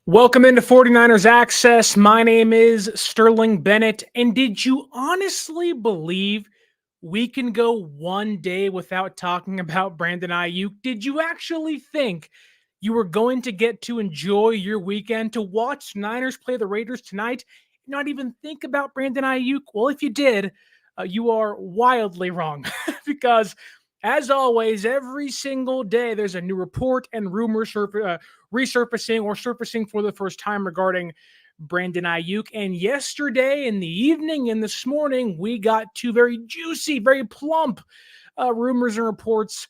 Welcome into 49ers Access. My name is Sterling Bennett. And did you honestly believe we can go one day without talking about Brandon Aiyuk? Did you actually think you were going to get to enjoy your weekend to watch Niners play the Raiders tonight and not even think about Brandon Aiyuk? Well, if you did, you are wildly wrong because as always, every single day there's a new report and rumor resurfacing or surfacing for the first time regarding Brandon Aiyuk. And yesterday in the evening and this morning, we got two very juicy, very plump rumors and reports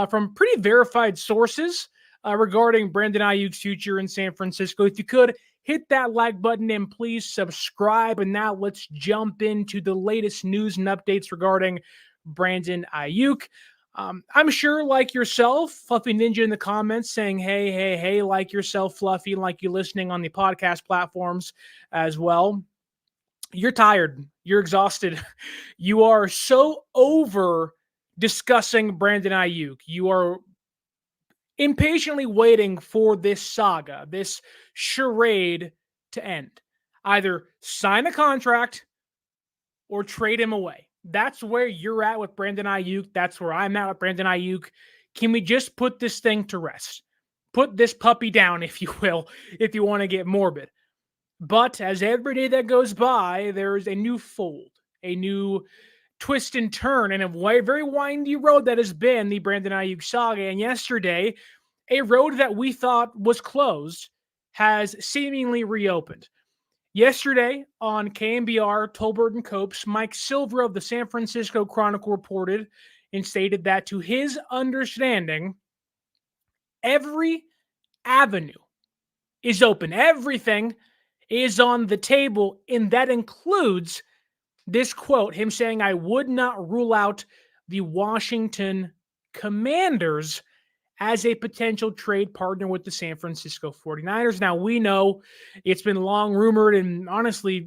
from pretty verified sources regarding Brandon Aiyuk's future in San Francisco. If you could, hit that like button and please subscribe. And now let's jump into the latest news and updates regarding Brandon Aiyuk. I'm sure, like yourself, Fluffy Ninja in the comments saying, hey, like yourself, Fluffy, like you listening on the podcast platforms as well. You're tired. You're exhausted. You are so over discussing Brandon Aiyuk. You are impatiently waiting for this saga, this charade to end. Either sign a contract or trade him away. That's where you're at with Brandon Aiyuk. That's where I'm at with Brandon Aiyuk. Can we just put this thing to rest? Put this puppy down, if you will, if you want to get morbid. But as every day that goes by, there's a new fold, a new twist and turn, and a very windy road that has been the Brandon Aiyuk saga. And yesterday, a road that we thought was closed has seemingly reopened. Yesterday on KMBR, Tolbert and Copes, Mike Silver of the San Francisco Chronicle reported and stated that to his understanding, every avenue is open. Everything is on the table, and that includes this quote, him saying, "I would not rule out the Washington Commanders as a potential trade partner with the San Francisco 49ers. Now, we know it's been long rumored and honestly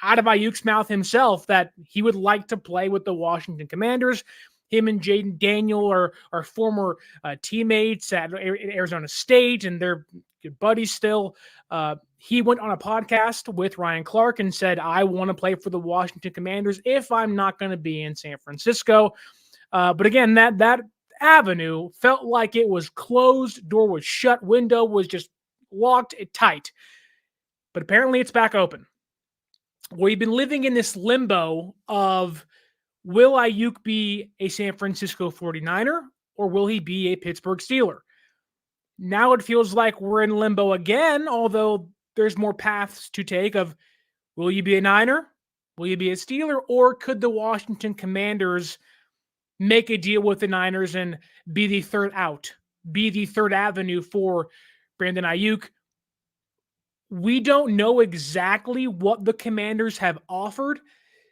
out of Aiyuk's mouth himself that he would like to play with the Washington Commanders. Him and Jayden Daniel are former teammates at Arizona State, and they're good buddies still. He went on a podcast with Ryan Clark and said, I want to play for the Washington Commanders if I'm not going to be in San Francisco. But again, that avenue felt like it was closed, door was shut, window was just locked tight. But apparently it's back open. We've been living in this limbo of, will Aiyuk be a San Francisco 49er or will he be a Pittsburgh Steeler? Now it feels like we're in limbo again, although there's more paths to take of, will you be a Niner? Will you be a Steeler? Or could the Washington Commanders make a deal with the Niners and be the third out, be the third avenue for Brandon Aiyuk? We don't know exactly what the Commanders have offered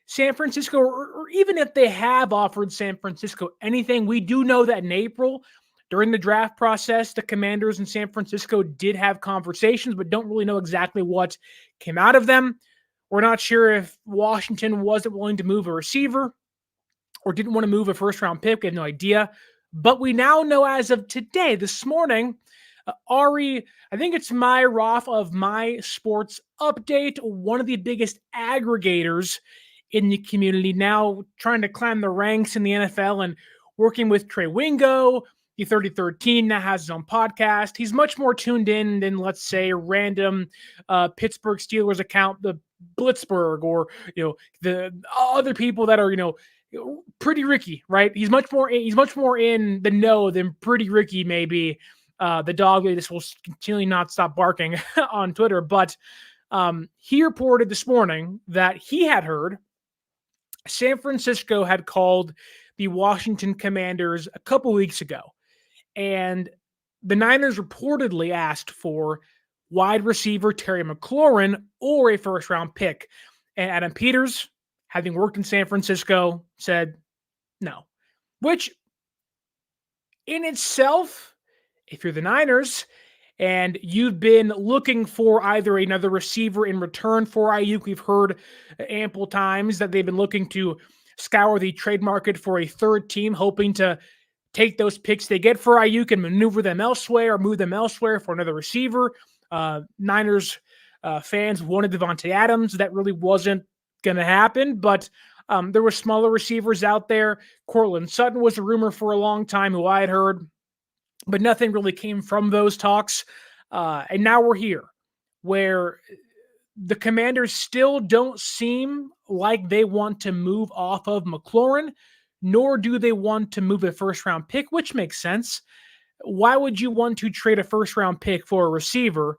San Francisco, or even if they have offered San Francisco anything. We do know that in April, during the draft process, the Commanders in San Francisco did have conversations, but don't really know exactly what came out of them. We're not sure if Washington wasn't willing to move a receiver or didn't want to move a first-round pick. We have no idea. But we now know as of today, this morning, Ari, I think it's My Roth of My Sports Update, one of the biggest aggregators in the community, now trying to climb the ranks in the NFL and working with Trey Wingo. The 33rd now has his own podcast. He's much more tuned in than, let's say, a random Pittsburgh Steelers account, the Blitzburg, or the other people that are Pretty Ricky, right? He's much more in the know than Pretty Ricky, maybe the dog that this will continually not stop barking on Twitter. But he reported this morning that he had heard San Francisco had called the Washington Commanders a couple weeks ago, and the Niners reportedly asked for wide receiver Terry McLaurin or a first-round pick. And Adam Peters, having worked in San Francisco, said no. Which, in itself, if you're the Niners and you've been looking for either another receiver in return for Aiyuk, we've heard ample times that they've been looking to scour the trade market for a third team, hoping to take those picks they get for Aiyuk and maneuver them elsewhere or move them elsewhere for another receiver. Niners fans wanted Devontae Adams. That really wasn't going to happen, but there were smaller receivers out there. Cortland Sutton was a rumor for a long time, who I had heard, but nothing really came from those talks. And now we're here, where the Commanders still don't seem like they want to move off of McLaurin, nor do they want to move a first-round pick, which makes sense. Why would you want to trade a first-round pick for a receiver?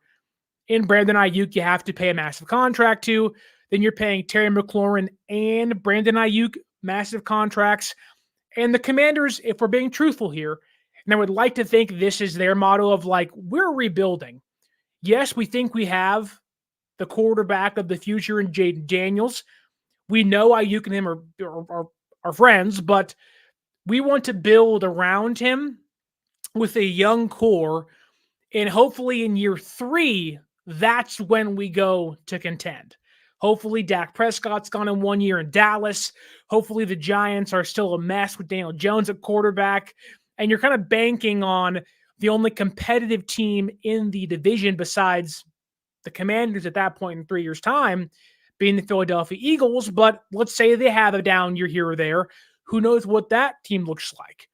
In Brandon Aiyuk, you have to pay a massive contract to. Then you're paying Terry McLaurin and Brandon Aiyuk massive contracts. And the Commanders, if we're being truthful here, and I would like to think this is their motto of like, we're rebuilding. Yes, we think we have the quarterback of the future in Jayden Daniels. We know Aiyuk and him are friends, but we want to build around him with a young core. And hopefully in year 3, that's when we go to contend. Hopefully Dak Prescott's gone in 1 year in Dallas. Hopefully the Giants are still a mess with Daniel Jones at quarterback. And you're kind of banking on the only competitive team in the division besides the Commanders at that point in 3 years' time being the Philadelphia Eagles. But let's say they have a down year here or there. Who knows what that team looks like?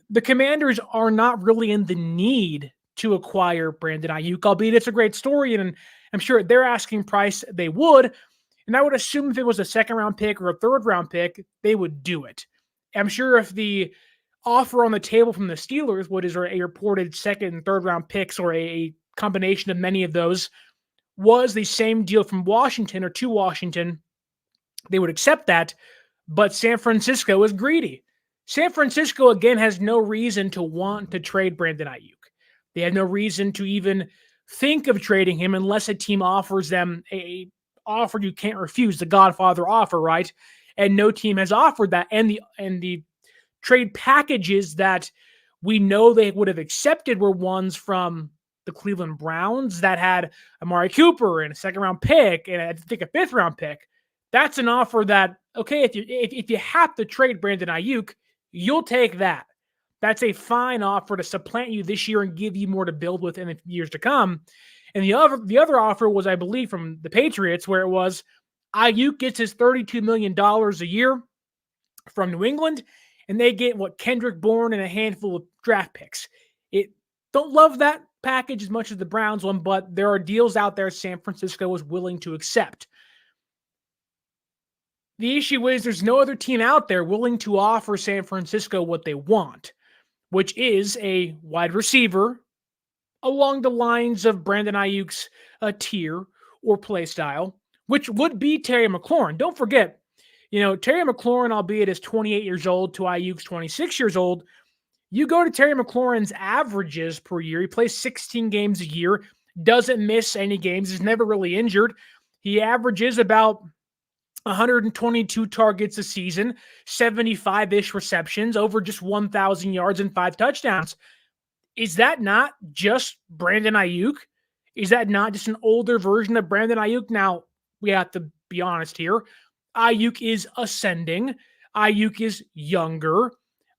The Commanders are not really in the need to acquire Brandon Aiyuk, albeit it's a great story, and I'm sure at their asking price they would. And I would assume if it was a second-round pick or a third-round pick, they would do it. I'm sure if the offer on the table from the Steelers, what is a reported second and third-round picks or a combination of many of those, was the same deal from Washington or to Washington, they would accept that. But San Francisco is greedy. San Francisco, again, has no reason to want to trade Brandon Aiyuk. They have no reason to even think of trading him unless a team offers them a offer you can't refuse, the Godfather offer, right? And no team has offered that. And the trade packages that we know they would have accepted were ones from the Cleveland Browns that had Amari Cooper and a second-round pick and I think a fifth-round pick. That's an offer that, okay, if you have to trade Brandon Aiyuk, you'll take that. That's a fine offer to supplant you this year and give you more to build with in the years to come. And the other offer was, I believe, from the Patriots, where it was Aiyuk gets his $32 million a year from New England, and they get Kendrick Bourne and a handful of draft picks. Don't love that package as much as the Browns one, but there are deals out there San Francisco is willing to accept. The issue is there's no other team out there willing to offer San Francisco what they want, which is a wide receiver along the lines of Brandon Aiyuk's tier or play style, which would be Terry McLaurin. Don't forget, Terry McLaurin, albeit is 28 years old to Aiyuk's 26 years old, you go to Terry McLaurin's averages per year. He plays 16 games a year, doesn't miss any games, is never really injured. He averages about 122 targets a season, 75-ish receptions, over just 1,000 yards and 5 touchdowns. Is that not just Brandon Aiyuk? Is that not just an older version of Brandon Aiyuk? Now, we have to be honest here. Aiyuk is ascending. Aiyuk is younger.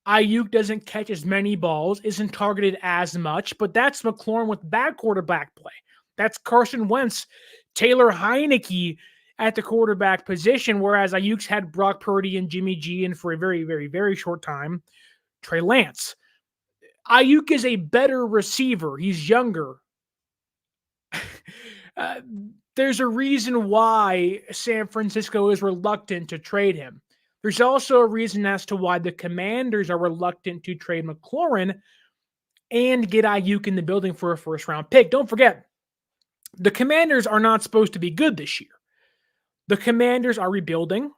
Aiyuk doesn't catch as many balls, isn't targeted as much, but that's McLaurin with bad quarterback play. That's Carson Wentz, Taylor Heineke at the quarterback position, whereas Aiyuk's had Brock Purdy and Jimmy G, and for a very, very, very short time, Trey Lance. Aiyuk is a better receiver. He's younger. There's a reason why San Francisco is reluctant to trade him. There's also a reason as to why the Commanders are reluctant to trade McLaurin and get Aiyuk in the building for a first-round pick. Don't forget, the Commanders are not supposed to be good this year. The Commanders are rebuilding.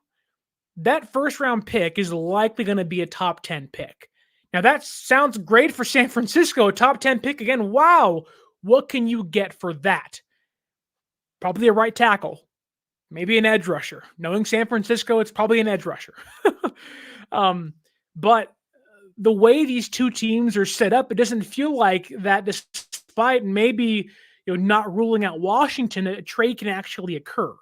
That first-round pick is likely going to be a top 10 pick. Now, that sounds great for San Francisco, a top 10 pick again. Wow, what can you get for that? Probably a right tackle. Maybe an edge rusher. Knowing San Francisco, it's probably an edge rusher. But the way these two teams are set up, it doesn't feel like that, despite maybe not ruling out Washington, a trade can actually occur.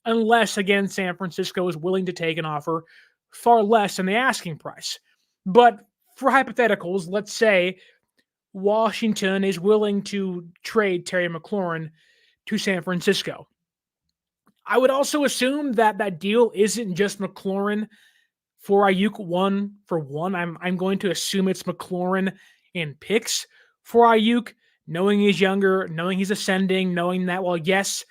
Unless, again, San Francisco is willing to take an offer far less than the asking price. But for hypotheticals, let's say Washington is willing to trade Terry McLaurin to San Francisco. I would also assume that that deal isn't just McLaurin for Ayuk 1-for-1. I'm going to assume it's McLaurin and picks for Ayuk, knowing he's younger, knowing he's ascending, knowing that, well, yes,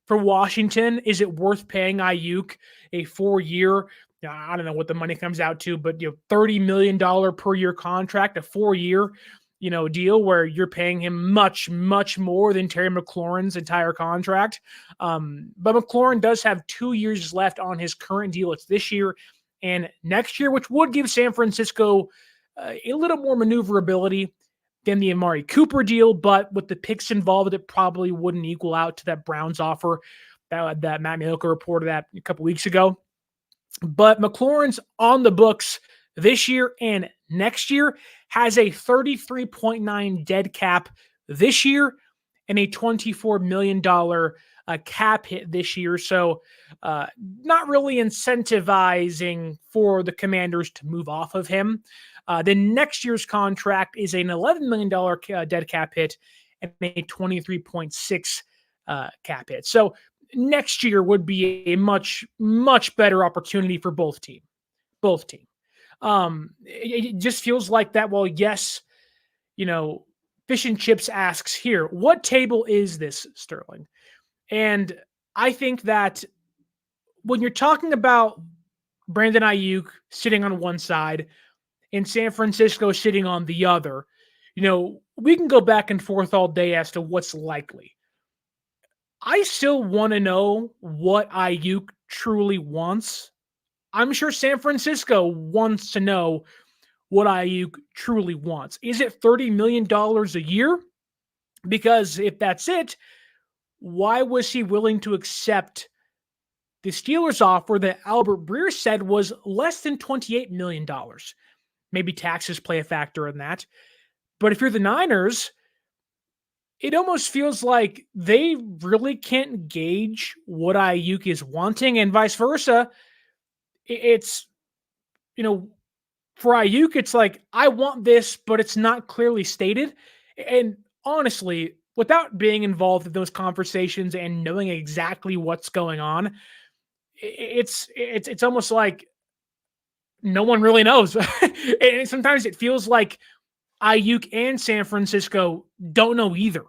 for Washington, is it worth paying Ayuk a 4-year? I don't know what the money comes out to, but $30 million per year contract, a 4-year, deal where you're paying him much, much more than Terry McLaurin's entire contract. But McLaurin does have 2 years left on his current deal. It's this year and next year, which would give San Francisco a little more maneuverability than the Amari Cooper deal, but with the picks involved, it probably wouldn't equal out to that Browns offer that Matt Mielke reported that a couple weeks ago. But McLaurin's on the books this year and next year, has a 33.9 dead cap this year and a $24 million cap hit this year. So not really incentivizing for the Commanders to move off of him. Then next year's contract is an $11 million dead cap hit and a 23.6 cap hit. So next year would be a much, much better opportunity for both team. It just feels like that. Well, yes, Fish and Chips asks here, what table is this, Sterling? And I think that when you're talking about Brandon Aiyuk sitting on one side and San Francisco sitting on the other, we can go back and forth all day as to what's likely. I still want to know what Aiyuk truly wants. I'm sure San Francisco wants to know what Aiyuk truly wants. Is it $30 million a year? Because if that's it, why was he willing to accept the Steelers' offer that Albert Breer said was less than $28 million? Maybe taxes play a factor in that. But if you're the Niners, it almost feels like they really can't gauge what Aiyuk is wanting, and vice versa. It's, for Aiyuk, it's like, I want this, but it's not clearly stated. And honestly, without being involved in those conversations and knowing exactly what's going on, it's almost like no one really knows. And sometimes it feels like Aiyuk and San Francisco don't know either.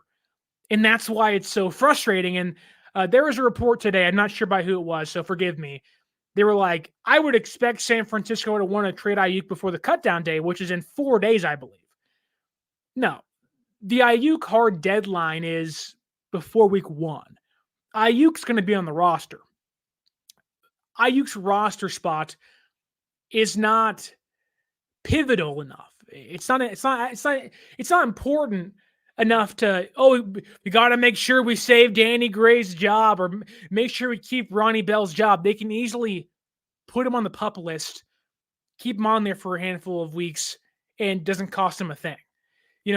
And that's why it's so frustrating. And there was a report today, I'm not sure by who it was, so forgive me. They were like, I would expect San Francisco to want to trade Aiyuk before the cutdown day, which is in 4 days, I believe. No, the Aiyuk hard deadline is before week 1. Ayuk's going to be on the roster. Aiyuk's roster spot is not pivotal enough. It's not important enough to, we got to make sure we save Danny Gray's job or make sure we keep Ronnie Bell's job. They can easily put him on the PUP list, keep him on there for a handful of weeks, and doesn't cost him a thing.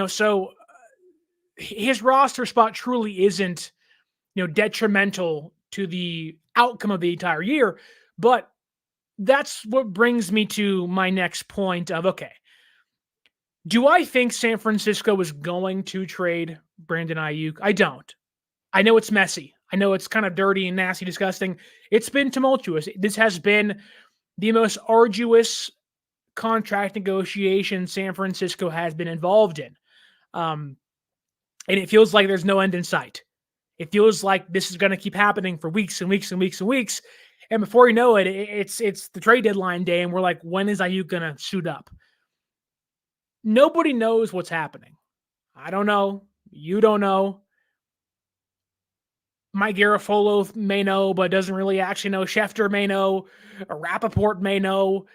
So his roster spot truly isn't, detrimental to the outcome of the entire year. But that's what brings me to my next point of, okay, do I think San Francisco is going to trade Brandon Aiyuk? I don't. I know it's messy. I know it's kind of dirty and nasty, disgusting. It's been tumultuous. This has been the most arduous contract negotiation San Francisco has been involved in. And it feels like there's no end in sight. It feels like this is going to keep happening for weeks and weeks and weeks and weeks. And before you know it, it's the trade deadline day, and we're like, when is Aiyuk going to suit up? Nobody knows what's happening. I don't know. You don't know. Mike Garafolo may know, but doesn't really actually know. Schefter may know. Or Rappaport may know.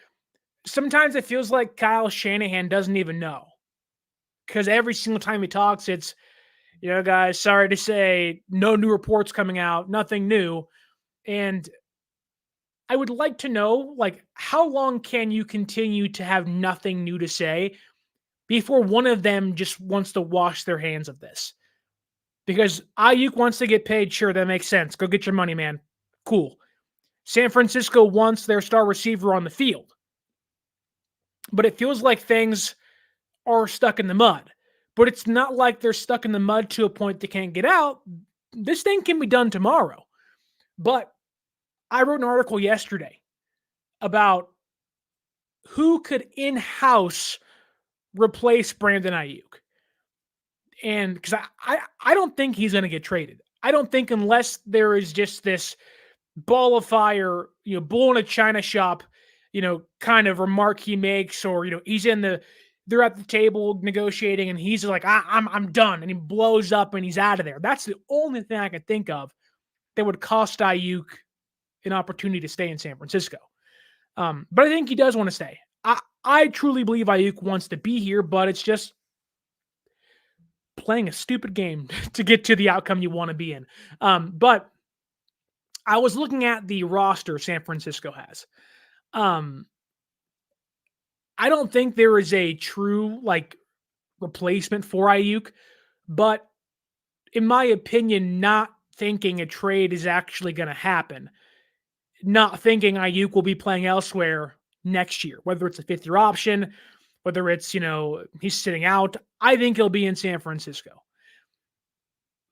Sometimes it feels like Kyle Shanahan doesn't even know. Because every single time he talks, it's, guys, sorry to say, no new reports coming out, nothing new. And I would like to know, how long can you continue to have nothing new to say before one of them just wants to wash their hands of this? Because Aiyuk wants to get paid, sure, that makes sense. Go get your money, man. Cool. San Francisco wants their star receiver on the field. But it feels like things are stuck in the mud. but it's not like they're stuck in the mud to a point they can't get out. This thing can be done tomorrow. But I wrote an article yesterday about who could in-house replace Brandon Aiyuk. And because I don't think he's going to get traded. I don't think unless there is just this ball of fire, bull in a china shop, kind of remark he makes, or they're at the table negotiating, and he's like, I'm done, and he blows up and he's out of there. That's the only thing I can think of that would cost Aiyuk an opportunity to stay in San Francisco. But I think he does want to stay. I truly believe Aiyuk wants to be here, but it's just playing a stupid game to get to the outcome you want to be in. But I was looking at the roster San Francisco has. I don't think there is a true replacement for Aiyuk, but in my opinion, not thinking a trade is actually going to happen, not thinking Aiyuk will be playing elsewhere next year, whether it's a fifth-year option, whether it's, he's sitting out, I think he'll be in San Francisco.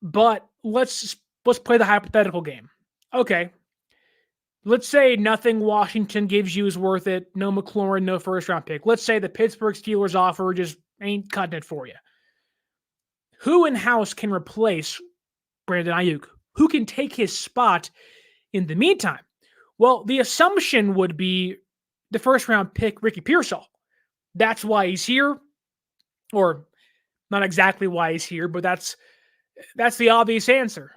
But let's play the hypothetical game. Okay. Let's say nothing Washington gives you is worth it. No McLaurin, no first-round pick. Let's say the Pittsburgh Steelers offer just ain't cutting it for you. Who in-house can replace Brandon Aiyuk? Who can take his spot in the meantime? Well, the assumption would be the first-round pick, Ricky Pearsall. That's why he's here. Or not exactly why he's here, but that's the obvious answer.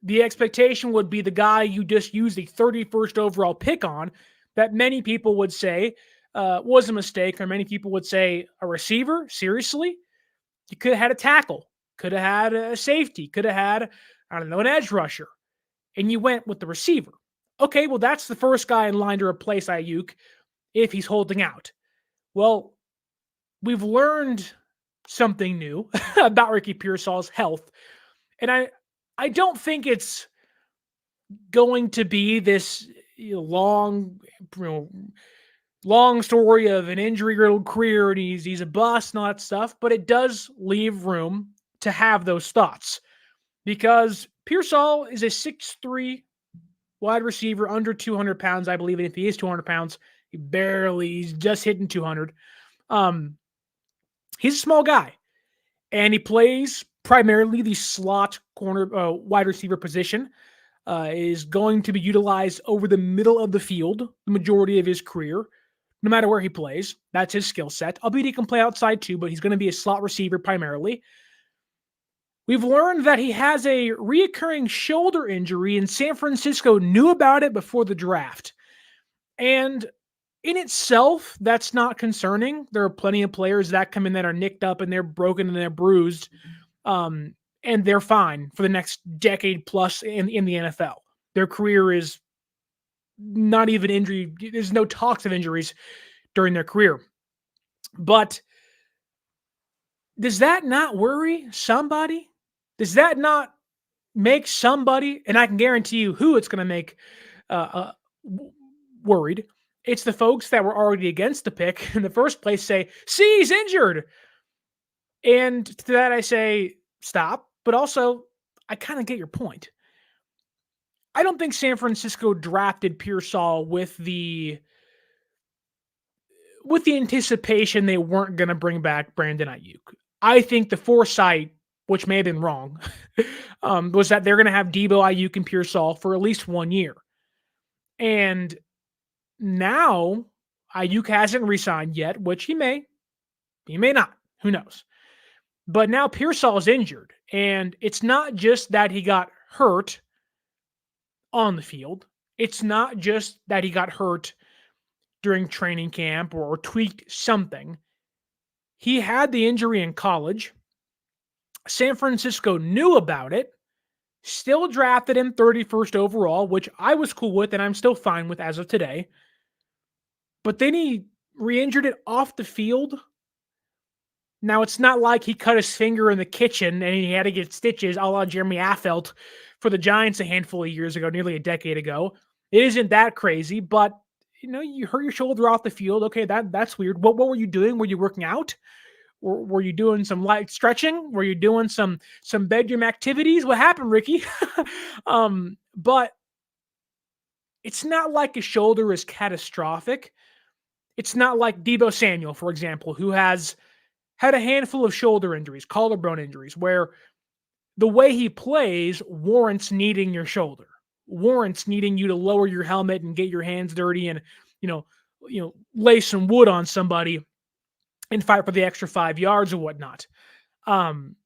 The expectation would be the guy you just used the 31st overall pick on, that many people would say was a mistake, or many people would say a receiver. Seriously? You could have had a tackle, could have had a safety, could have had, an edge rusher, and you went with the receiver. Okay, well, that's the first guy in line to replace Aiyuk if he's holding out. Well, we've learned something new about Ricky Pearsall's health, and I don't think it's going to be this long story of an injury-riddled career and he's a bust and all that stuff, but it does leave room to have those thoughts because Pearsall is a 6'3" wide receiver under 200 pounds, I believe. And if he is 200 pounds, he's just hitting 200. He's a small guy, and he plays primarily the slot corner wide receiver position. Is going to be utilized over the middle of the field the majority of his career, no matter where he plays. That's his skill set. Albeit he can play outside too, but he's going to be a slot receiver primarily. We've learned that he has a reoccurring shoulder injury, and San Francisco knew about it before the draft. And in itself, that's not concerning. There are plenty of players that come in that are nicked up and they're broken and they're bruised. And they're fine for the next decade plus in the NFL. Their career is not even injury. There's no talks of injuries during their career. But does that not worry somebody? Does that not make somebody, and I can guarantee you who it's going to make worried, it's the folks that were already against the pick in the first place say, see, he's injured. And to that I say, stop. But also, I kind of get your point. I don't think San Francisco drafted Pearsall with the anticipation they weren't going to bring back Brandon Aiyuk. I think the foresight, which may have been wrong, was that they're going to have Deebo, Aiyuk, and Pearsall for at least 1 year. And now Aiyuk hasn't re-signed yet, which he may not. Who knows? But now Pearsall is injured, and it's not just that he got hurt on the field. It's not just that he got hurt during training camp or tweaked something. He had the injury in college. San Francisco knew about it, still drafted him 31st overall, which I was cool with and I'm still fine with as of today. But then he re-injured it off the field. Now, it's not like he cut his finger in the kitchen and he had to get stitches a la Jeremy Affeldt for the Giants a handful of years ago, nearly a decade ago. It isn't that crazy, but, you hurt your shoulder off the field. Okay, that's weird. What were you doing? Were you working out? Were you doing some light stretching? Were you doing some bedroom activities? What happened, Ricky? But it's not like his shoulder is catastrophic. It's not like Deebo Samuel, for example, who has had a handful of shoulder injuries, collarbone injuries, where the way he plays warrants needing your shoulder, warrants needing you to lower your helmet and get your hands dirty and, you know, lay some wood on somebody and fight for the extra 5 yards or whatnot. Um,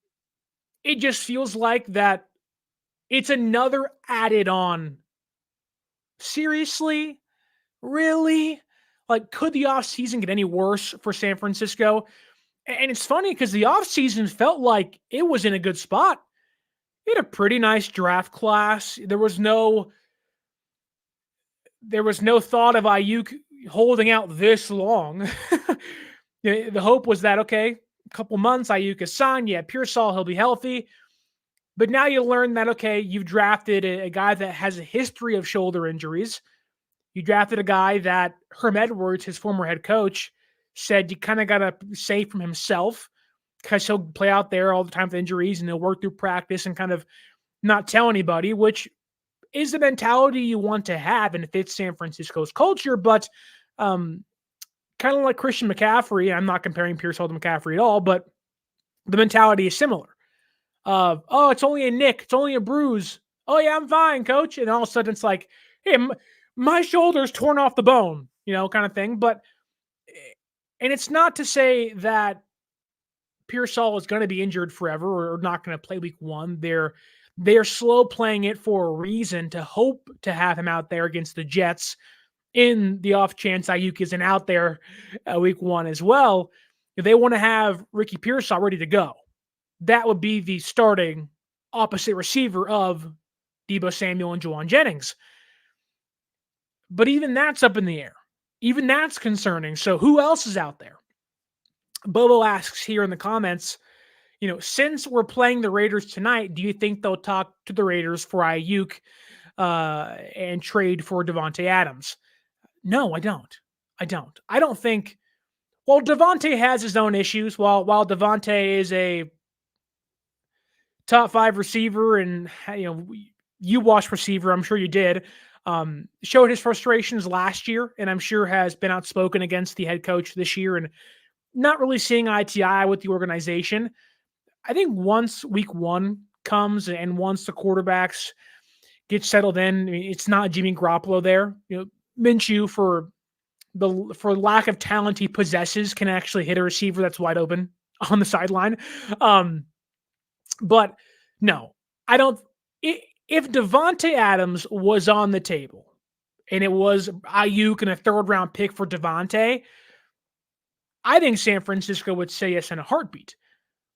it just feels like that it's another added on. Seriously? Really? Like, could the offseason get any worse for San Francisco? And it's funny because the offseason felt like it was in a good spot. It had a pretty nice draft class. There was no thought of Aiyuk holding out this long. The hope was that, okay, a couple months, Aiyuk is signed. Yeah, Pearsall, he'll be healthy. But now you learn that, okay, you've drafted a guy that has a history of shoulder injuries. You drafted a guy that Herm Edwards, his former head coach, said you kind of got to save from himself because he'll play out there all the time with injuries and he'll work through practice and kind of not tell anybody, which is the mentality you want to have and it fits San Francisco's culture. But kind of like Christian McCaffrey, I'm not comparing Pearsall to McCaffrey at all, but the mentality is similar. Oh, it's only a nick. It's only a bruise. Oh, yeah, I'm fine, coach. And all of a sudden it's like, hey, my shoulder's torn off the bone, kind of thing. And it's not to say that Pearsall is going to be injured forever or not going to play week one. They're slow playing it for a reason to hope to have him out there against the Jets in the off chance Aiyuk isn't out there week one as well. If they want to have Ricky Pearsall ready to go, that would be the starting opposite receiver of Deebo Samuel and Javon Jennings. But even that's up in the air. Even that's concerning. So who else is out there? Bobo asks here in the comments, since we're playing the Raiders tonight, do you think they'll talk to the Raiders for Aiyuk and trade for Davante Adams? No, I don't. I don't think. Well, Davante has his own issues. While Davante is a top 5 receiver, and you watched receiver, I'm sure you did. Showed his frustrations last year, and I'm sure has been outspoken against the head coach this year, and not really seeing eye to eye with the organization. I think once week one comes and once the quarterbacks get settled in, it's not Jimmy Garoppolo there. Minshew, for lack of talent he possesses, can actually hit a receiver that's wide open on the sideline. But no, I don't. If Davante Adams was on the table and it was Aiyuk and a 3rd-round pick for Davante, I think San Francisco would say yes in a heartbeat.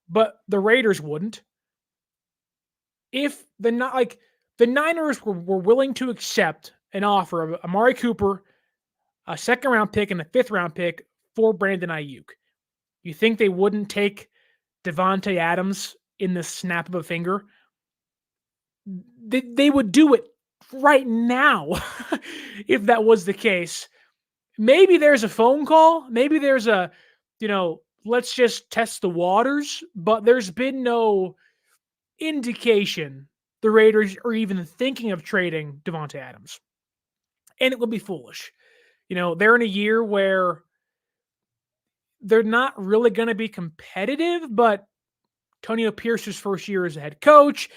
But the Raiders wouldn't. If the Niners were willing to accept an offer of Amari Cooper, a 2nd-round pick, and a 5th-round pick for Brandon Aiyuk, you think they wouldn't take Davante Adams in the snap of a finger? They would do it right now if that was the case. Maybe there's a phone call. Maybe there's a, let's just test the waters. But there's been no indication the Raiders are even thinking of trading Davante Adams. And it would be foolish. They're in a year where they're not really going to be competitive, but Antonio Pierce's first year as a head coach,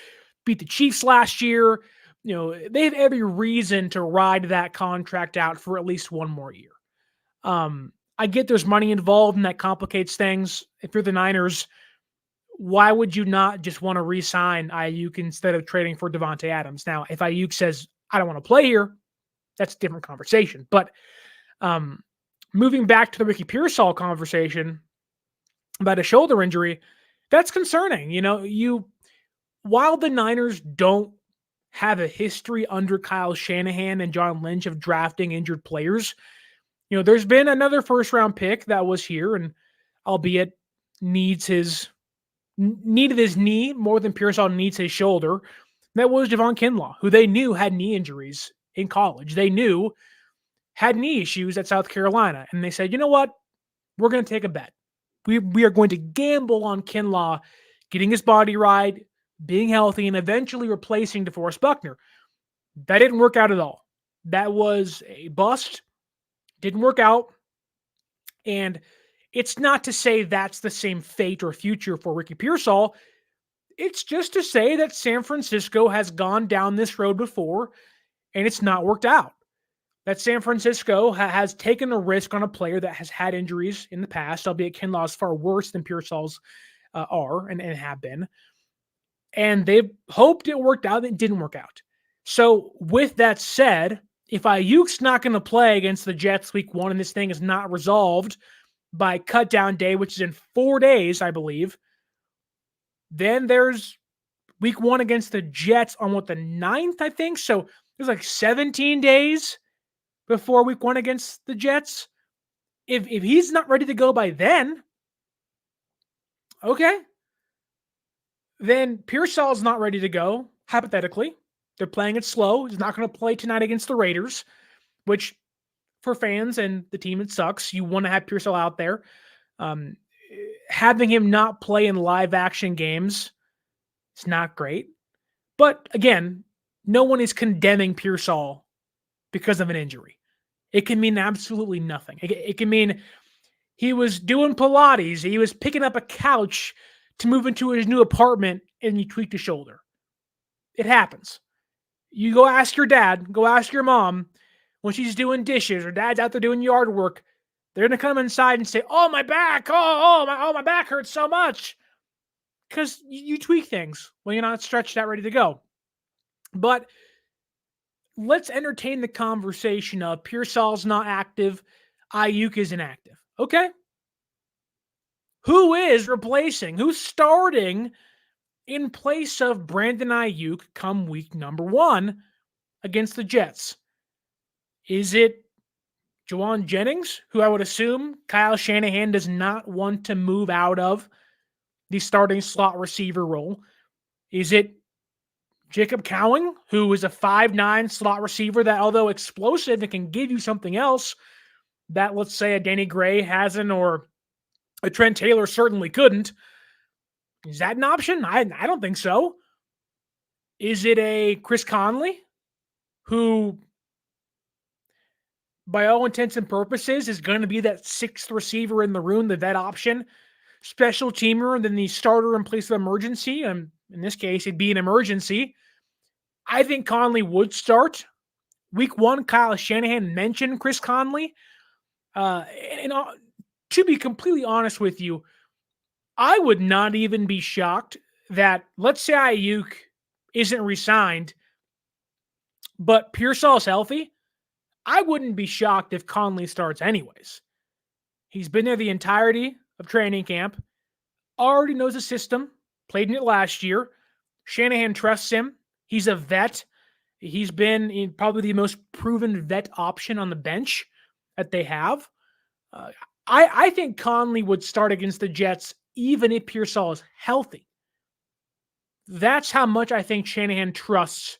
beat the Chiefs last year. They have every reason to ride that contract out for at least one more year. I get there's money involved and that complicates things. If you're the Niners, why would you not just want to re-sign Aiyuk instead of trading for Davante Adams? Now, if Aiyuk says, I don't want to play here, that's a different conversation. But moving back to the Ricky Pearsall conversation about a shoulder injury, that's concerning. While the Niners don't have a history under Kyle Shanahan and John Lynch of drafting injured players, there's been another 1st-round pick that was here, and albeit needed his knee more than Pearsall needs his shoulder. That was Javon Kinlaw, who they knew had knee injuries in college. They knew had knee issues at South Carolina. And they said, you know what? We're going to take a bet. we are going to gamble on Kinlaw getting his body right, being healthy, and eventually replacing DeForest Buckner. That didn't work out at all. That was a bust. Didn't work out. And it's not to say that's the same fate or future for Ricky Pearsall. It's just to say that San Francisco has gone down this road before and it's not worked out. That San Francisco has taken a risk on a player that has had injuries in the past, albeit Kinlaw's far worse than Pearsall's are and have been. And they've hoped it worked out. It didn't work out. So with that said, if Aiyuk's not going to play against the Jets week 1 and this thing is not resolved by cut down day, which is in 4 days, I believe, then there's week 1 against the Jets on the 9th, I think. So there's like 17 days before week 1 against the Jets. If he's not ready to go by then, okay, then Pearsall's not ready to go, hypothetically. They're playing it slow. He's not going to play tonight against the Raiders, which for fans and the team, it sucks. You want to have Pearsall out there. Having him not play in live action games, it's not great. But again, no one is condemning Pearsall because of an injury. It can mean absolutely nothing. It can mean he was doing Pilates. He was picking up a couch to move into his new apartment and he tweaked his shoulder. It happens. You go ask your dad, go ask your mom when she's doing dishes or dad's out there doing yard work. They're going to come inside and say, oh, my back. My back hurts so much. Because you tweak things when you're not stretched out, ready to go. But let's entertain the conversation of Pearsall's not active, Aiyuk is inactive. Okay. Who is replacing? Who's starting in place of Brandon Aiyuk come week number 1 against the Jets? Is it Jawan Jennings, who I would assume Kyle Shanahan does not want to move out of the starting slot receiver role? Is it Jacob Cowing, who is a 5'9" slot receiver that, although explosive, it can give you something else that, let's say, a Danny Gray hasn't or a Trent Taylor certainly couldn't? Is that an option? I don't think so. Is it a Chris Conley, who, by all intents and purposes, is going to be that 6th receiver in the room, the vet option, special teamer, and then the starter in place of emergency? And in this case, it'd be an emergency. I think Conley would start. Week 1, Kyle Shanahan mentioned Chris Conley. To be completely honest with you, I would not even be shocked that, let's say Aiyuk isn't re-signed, but Pearsall's healthy. I wouldn't be shocked if Conley starts anyways. He's been there the entirety of training camp, already knows the system, played in it last year. Shanahan trusts him. He's a vet. He's been probably the most proven vet option on the bench that they have. I think Conley would start against the Jets even if Pearsall is healthy. That's how much I think Shanahan trusts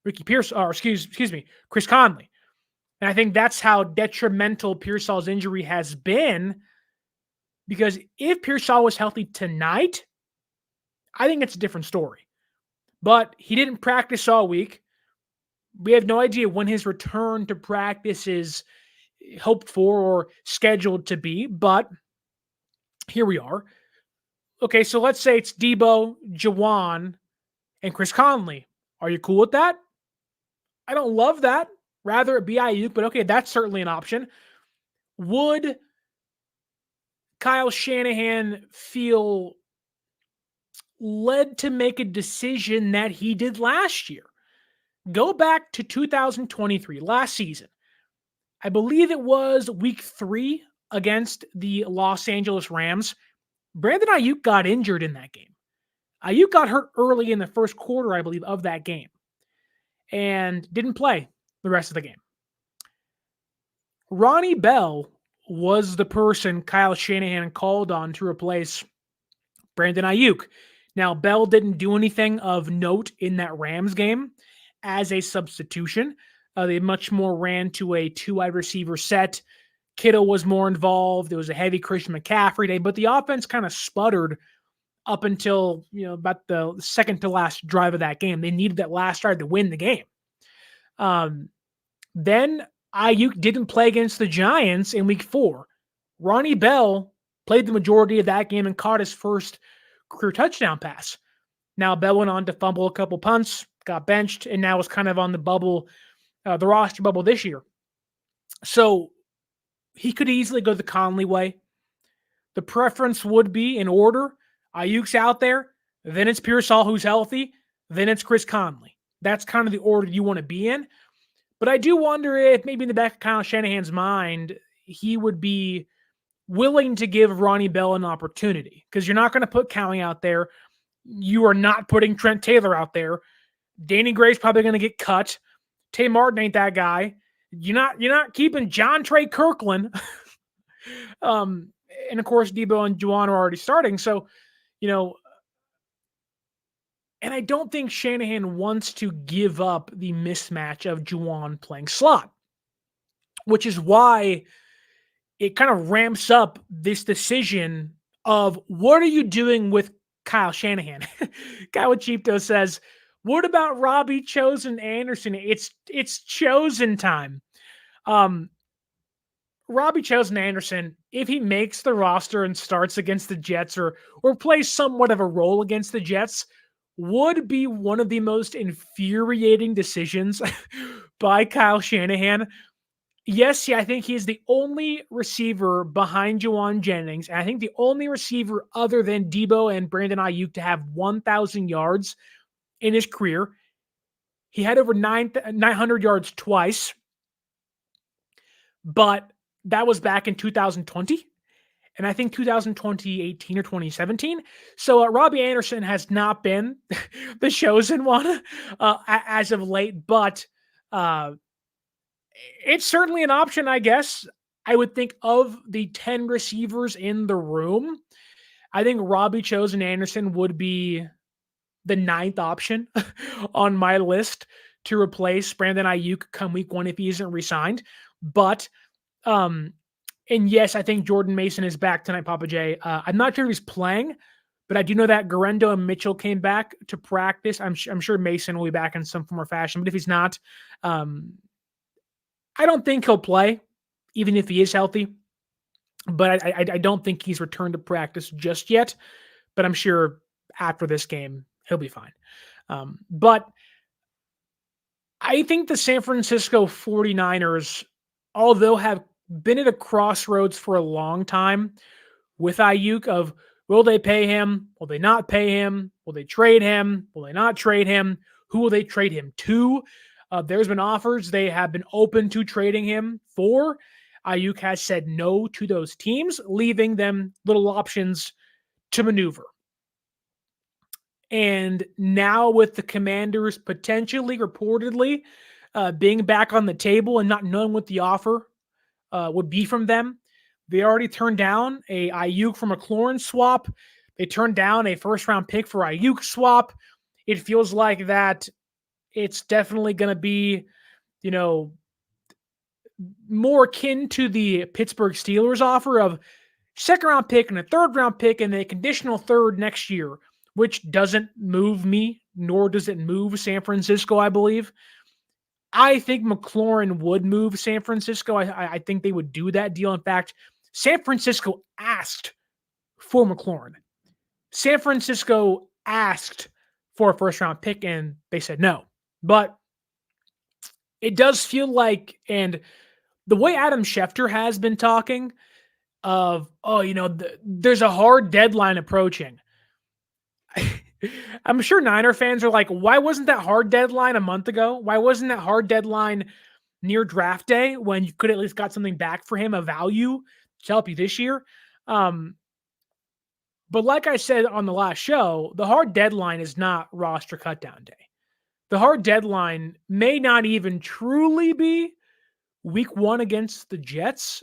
Chris Conley. And I think that's how detrimental Pearsall's injury has been, because if Pearsall was healthy tonight, I think it's a different story. But he didn't practice all week. We have no idea when his return to practice is hoped for or scheduled to be, but here we are. Okay, so let's say it's Deebo, Javon, and Chris Conley. Are you cool with that? I don't love that. Rather it be Aiyuk, but okay, that's certainly an option. Would Kyle Shanahan feel led to make a decision that he did last year? Go back to 2023, last season. I believe it was week 3 against the Los Angeles Rams. Brandon Aiyuk got injured in that game. Aiyuk got hurt early in the first quarter, I believe, of that game, and didn't play the rest of the game. Ronnie Bell was the person Kyle Shanahan called on to replace Brandon Aiyuk. Now, Bell didn't do anything of note in that Rams game as a substitution. They much more ran to a 2 wide receiver set. Kittle was more involved. It was a heavy Christian McCaffrey day, but the offense kind of sputtered up until, about the second to last drive of that game. They needed that last drive to win the game. Then Aiyuk didn't play against the Giants in week 4. Ronnie Bell played the majority of that game and caught his first career touchdown pass. Now Bell went on to fumble a couple punts, got benched, and now is kind of on the bubble, the roster bubble this year. So he could easily go the Conley way. The preference would be in order. Aiyuk's out there, then it's Pearsall who's healthy, then it's Chris Conley. That's kind of the order you want to be in. But I do wonder if maybe in the back of Kyle Shanahan's mind, he would be willing to give Ronnie Bell an opportunity, because you're not going to put Cowie out there. You are not putting Trent Taylor out there. Danny Gray's probably going to get cut. Tay Martin ain't that guy. You're not keeping John Trey Kirkland. And of course, Deebo and Juwan are already starting. So, and I don't think Shanahan wants to give up the mismatch of Juwan playing slot, which is why it kind of ramps up this decision of what are you doing with Kyle Shanahan? Kyle Chipto says, what about Robbie Chosen Anderson? It's chosen time. Robbie Chosen Anderson, if he makes the roster and starts against the Jets or plays somewhat of a role against the Jets, would be one of the most infuriating decisions by Kyle Shanahan. Yes, I think he's the only receiver behind Juwan Jennings, and I think the only receiver other than Deebo and Brandon Aiyuk to have 1,000 yards in his career. He had over 900 yards twice, but that was back in 2020, and I think 2018 or 2017. So Robbie Anderson has not been the chosen one as of late, but it's certainly an option, I guess. I would think of the 10 receivers in the room, I think Robbie Chosen Anderson would be the 9th option on my list to replace Brandon Aiyuk come week 1 if he isn't re-signed. But, and yes, I think Jordan Mason is back tonight, Papa J. I'm not sure if he's playing, but I do know that Garendo and Mitchell came back to practice. I'm sure Mason will be back in some form or fashion, but if he's not, I don't think he'll play, even if he is healthy. But I don't think he's returned to practice just yet. But I'm sure after this game, he'll be fine. But I think the San Francisco 49ers, although have been at a crossroads for a long time with Aiyuk of, will they pay him? Will they not pay him? Will they trade him? Will they not trade him? Who will they trade him to? There's been offers they have been open to trading him for. Aiyuk has said no to those teams, leaving them little options to maneuver. And now with the Commanders potentially, reportedly, being back on the table and not knowing what the offer would be from them, they already turned down a Aiyuk for McLaurin swap. They turned down a first-round pick for Aiyuk swap. It feels like that it's definitely going to be, more akin to the Pittsburgh Steelers offer of second-round pick and a third-round pick and a conditional third next year, which doesn't move me, nor does it move San Francisco, I believe. I think McLaurin would move San Francisco. I think they would do that deal. In fact, San Francisco asked for McLaurin. San Francisco asked for a first-round pick, and they said no. But it does feel like, and the way Adam Schefter has been talking of, there's a hard deadline approaching. I'm sure Niner fans are like, why wasn't that hard deadline a month ago? Why wasn't that hard deadline near draft day when you could at least got something back for him, a value to help you this year? But like I said on the last show, the hard deadline is not roster cutdown day. The hard deadline may not even truly be week 1 against the Jets.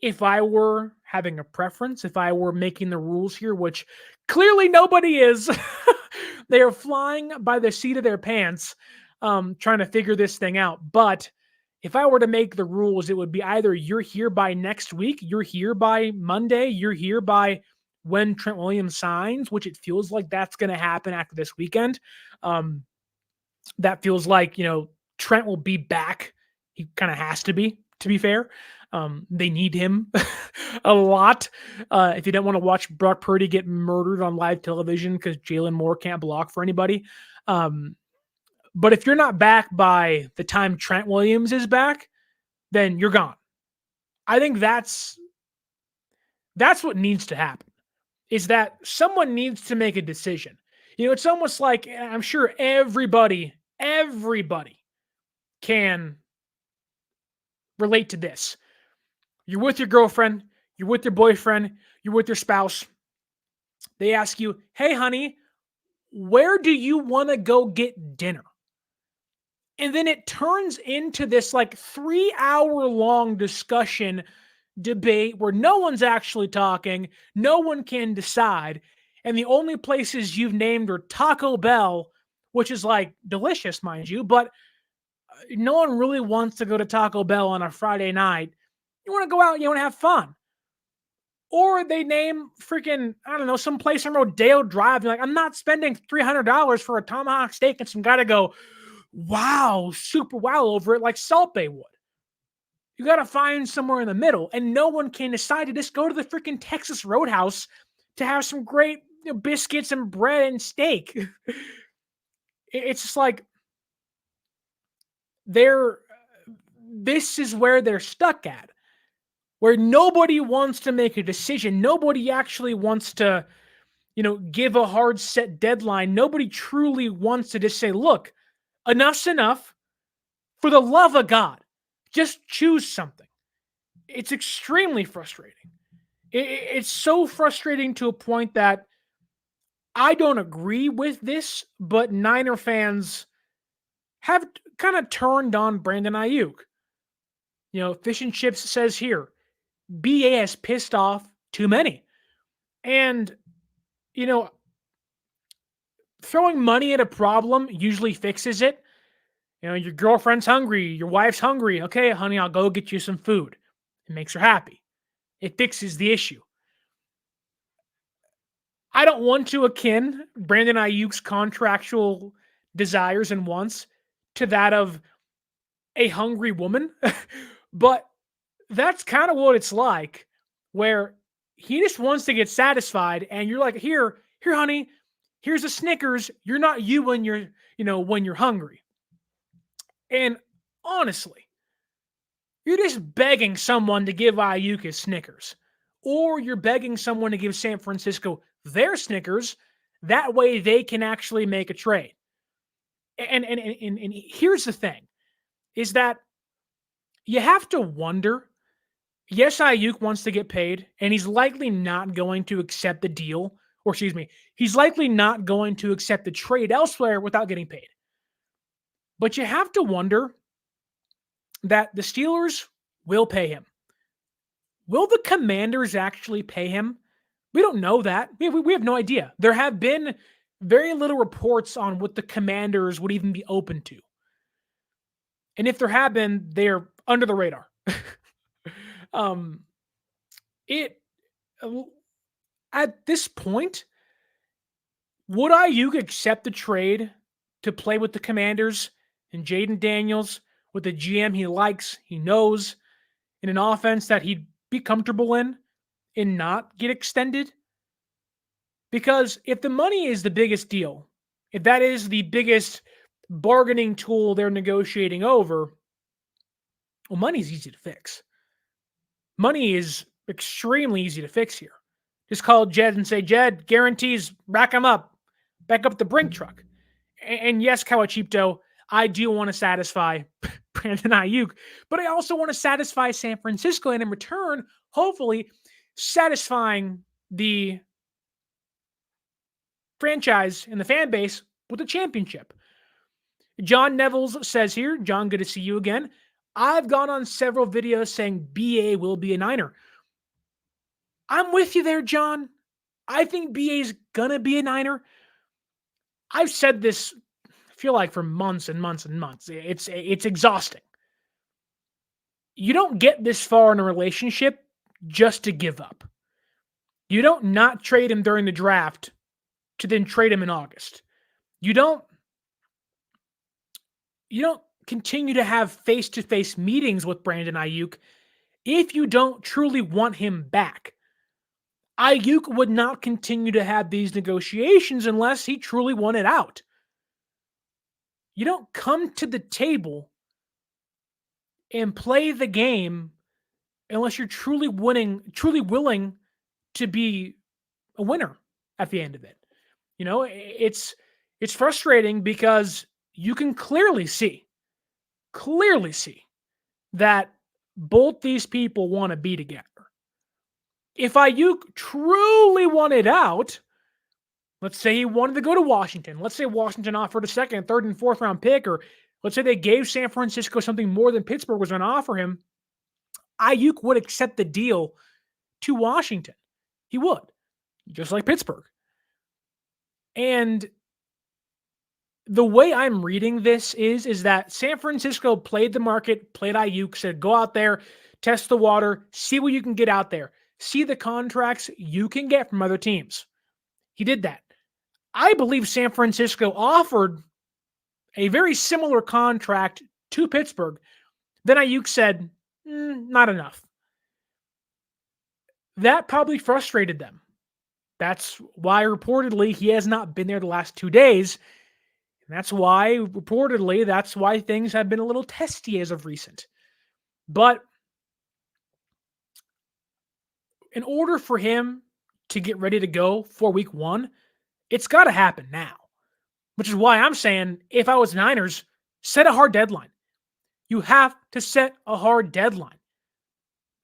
If I were having a preference, if I were making the rules here, which clearly nobody is, they are flying by the seat of their pants, trying to figure this thing out. But If I were to make the rules, it would be either you're here by next week, you're here by Monday, you're here by when Trent Williams signs, which it feels like that's going to happen after this weekend. That feels like, Trent will be back. He kind of has to be fair. They need him a lot. If you don't want to watch Brock Purdy get murdered on live television because Jalen Moore can't block for anybody. But if you're not back by the time Trent Williams is back, then you're gone. I think that's what needs to happen, is that someone needs to make a decision. It's almost like, I'm sure everybody can relate to this. You're with your girlfriend, you're with your boyfriend, you're with your spouse. They ask you, hey, honey, where do you want to go get dinner? And then it turns into this like 3-hour long discussion, debate where no one's actually talking, no one can decide. And the only places you've named are Taco Bell, which is like delicious, mind you, but no one really wants to go to Taco Bell on a Friday night. You want to go out, you want to have fun. Or they name freaking, I don't know, some place on Rodeo Drive. You're like, I'm not spending $300 for a tomahawk steak and some guy to go, wow, super wow over it like Salt Bay would. You got to find somewhere in the middle, and no one can decide to just go to the freaking Texas Roadhouse to have some great biscuits and bread and steak. It's just like this is where they're stuck at, where nobody wants to make a decision. Nobody actually wants to, give a hard set deadline. Nobody truly wants to just say, look, enough's enough. For the love of God, just choose something. It's extremely frustrating. It's so frustrating to a point that I don't agree with this, but Niner fans have kind of turned on Brandon Aiyuk. Fish and Chips says here, BA has pissed off too many. And, throwing money at a problem usually fixes it. Your girlfriend's hungry, your wife's hungry. Okay, honey, I'll go get you some food. It makes her happy. It fixes the issue. I don't want to akin Brandon Aiyuk's contractual desires and wants to that of a hungry woman, but that's kind of what it's like, where he just wants to get satisfied, and you're like, here, honey, here's a Snickers. You're not you when you're hungry. And honestly, you're just begging someone to give Aiyuk his Snickers. Or you're begging someone to give San Francisco their Snickers. That way they can actually make a trade. And here's the thing, is that you have to wonder, yes, Aiyuk wants to get paid, and he's likely not going to accept the deal. Or excuse me, he's likely not going to accept the trade elsewhere without getting paid. But you have to wonder that the Steelers will pay him. Will the Commanders actually pay him? We don't know that. We have no idea. There have been very little reports on what the Commanders would even be open to. And if there have been, they're under the radar. At this point, would Aiyuk accept the trade to play with the Commanders and Jayden Daniels with the GM he likes, he knows, in an offense that he'd be comfortable in and not get extended? Because if the money is the biggest deal, if that is the biggest bargaining tool they're negotiating over, well, money's easy to fix. Money is extremely easy to fix here. Just call Jed and say, Jed, guarantees, rack them up, back up the Brink truck. And yes, Kawachipto, I do want to satisfy Brandon Aiyuk, but I also want to satisfy San Francisco, and in return, hopefully, satisfying the franchise and the fan base with a championship. John Nevels says here, John, good to see you again. I've gone on several videos saying BA will be a Niner. I'm with you there, John. I think BA is going to be a Niner. I've said this, I feel like, for months and months and months. It's exhausting. You don't get this far in a relationship just to give up. You don't not trade him during the draft to then trade him in August. You don't continue to have face-to-face meetings with Brandon Aiyuk if you don't truly want him back. Aiyuk would not continue to have these negotiations unless he truly wanted out. You don't come to the table and play the game unless you're truly willing to be a winner at the end of it. It's frustrating because you can clearly see that both these people want to be together. If Aiyuk truly wanted out, let's say he wanted to go to Washington. Let's say Washington offered a second, third, and fourth round pick, or let's say they gave San Francisco something more than Pittsburgh was going to offer him. Aiyuk would accept the deal to Washington. He would, just like Pittsburgh. And the way I'm reading this is that San Francisco played the market, played Aiyuk, said, go out there, test the water, see what you can get out there, see the contracts you can get from other teams. He did that. I believe San Francisco offered a very similar contract to Pittsburgh. Then Aiyuk said, not enough. That probably frustrated them. That's why reportedly he has not been there the last 2 days. And that's why things have been a little testy as of recent. But in order for him to get ready to go for week 1, it's got to happen now. Which is why I'm saying, if I was Niners, set a hard deadline. You have to set a hard deadline.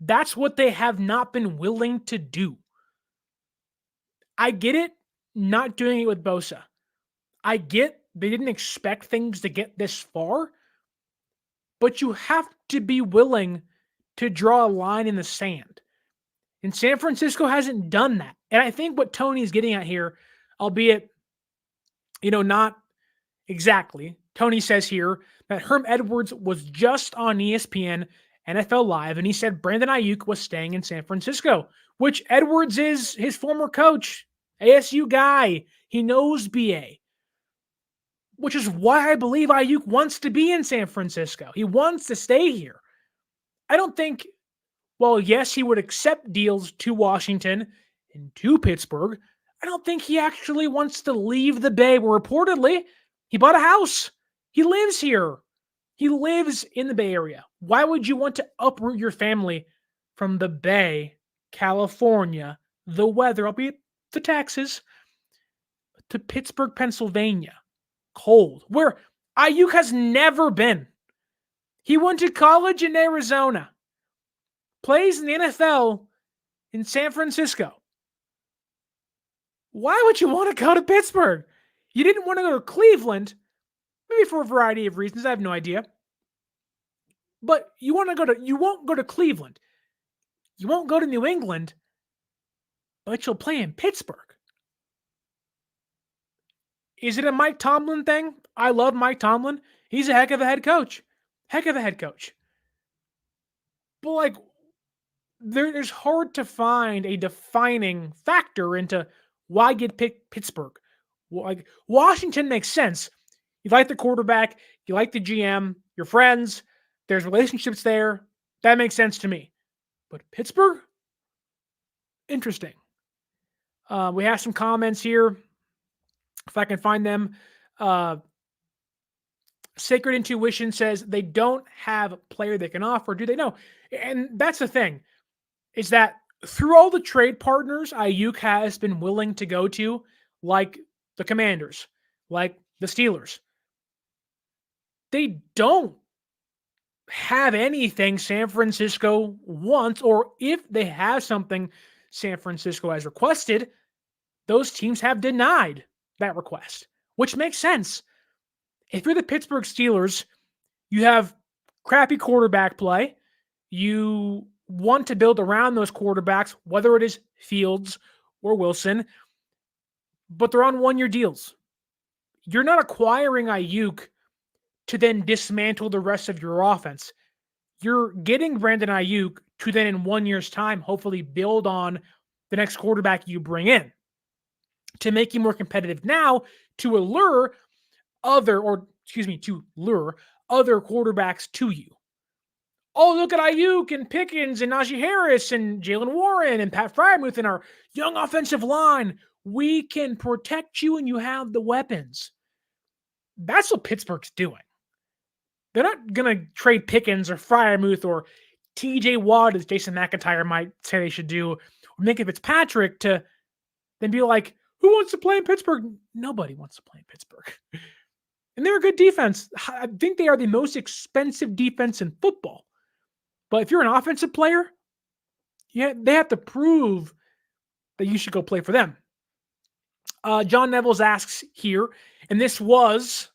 That's what they have not been willing to do. I get it, not doing it with Bosa. I get they didn't expect things to get this far, but you have to be willing to draw a line in the sand. And San Francisco hasn't done that. And I think what Tony's getting at here, albeit, not exactly. Tony says here that Herm Edwards was just on ESPN, NFL Live, and he said Brandon Aiyuk was staying in San Francisco, which Edwards is his former coach, ASU guy. He knows BA, which is why I believe Aiyuk wants to be in San Francisco. He wants to stay here. I don't think, yes, he would accept deals to Washington and to Pittsburgh. I don't think he actually wants to leave the Bay, where reportedly he bought a house. He lives here. He lives in the Bay Area. Why would you want to uproot your family from the Bay, California, the weather, albeit the taxes, to Pittsburgh, Pennsylvania, cold, where Aiyuk has never been? He went to college in Arizona, plays in the NFL in San Francisco. Why would you want to go to Pittsburgh? You didn't want to go to Cleveland, maybe for a variety of reasons. I have no idea. But you won't go to Cleveland. You won't go to New England, but you'll play in Pittsburgh. Is it a Mike Tomlin thing? I love Mike Tomlin. He's a heck of a head coach. But there's hard to find a defining factor into why get Pittsburgh. Washington makes sense. You like the quarterback, you like the GM, you're friends, there's relationships there. That makes sense to me. But Pittsburgh? Interesting. We have some comments here, if I can find them. Sacred Intuition says they don't have a player they can offer. Do they know? And that's the thing, is that through all the trade partners Aiyuk has been willing to go to, like the Commanders, like the Steelers, they don't have anything San Francisco wants, or if they have something San Francisco has requested, those teams have denied that request, which makes sense. If you're the Pittsburgh Steelers, you have crappy quarterback play. You want to build around those quarterbacks, whether it is Fields or Wilson, but they're on one-year deals. You're not acquiring Aiyuk to then dismantle the rest of your offense. you're getting Brandon Aiyuk to then in 1 year's time, hopefully build on the next quarterback you bring in to make you more competitive now to lure other quarterbacks to you. Oh, look at Aiyuk and Pickens and Najee Harris and Jalen Warren and Pat Fryermuth and our young offensive line. We can protect you and you have the weapons. That's what Pittsburgh's doing. They're not going to trade Pickens or Fryermuth or TJ Watt, as Jason McIntyre might say they should do, or Minka Fitzpatrick to then be like, who wants to play in Pittsburgh? Nobody wants to play in Pittsburgh. And they're a good defense. I think they are the most expensive defense in football. But if you're an offensive player, yeah, they have to prove that you should go play for them. John Nevels asks here, and this was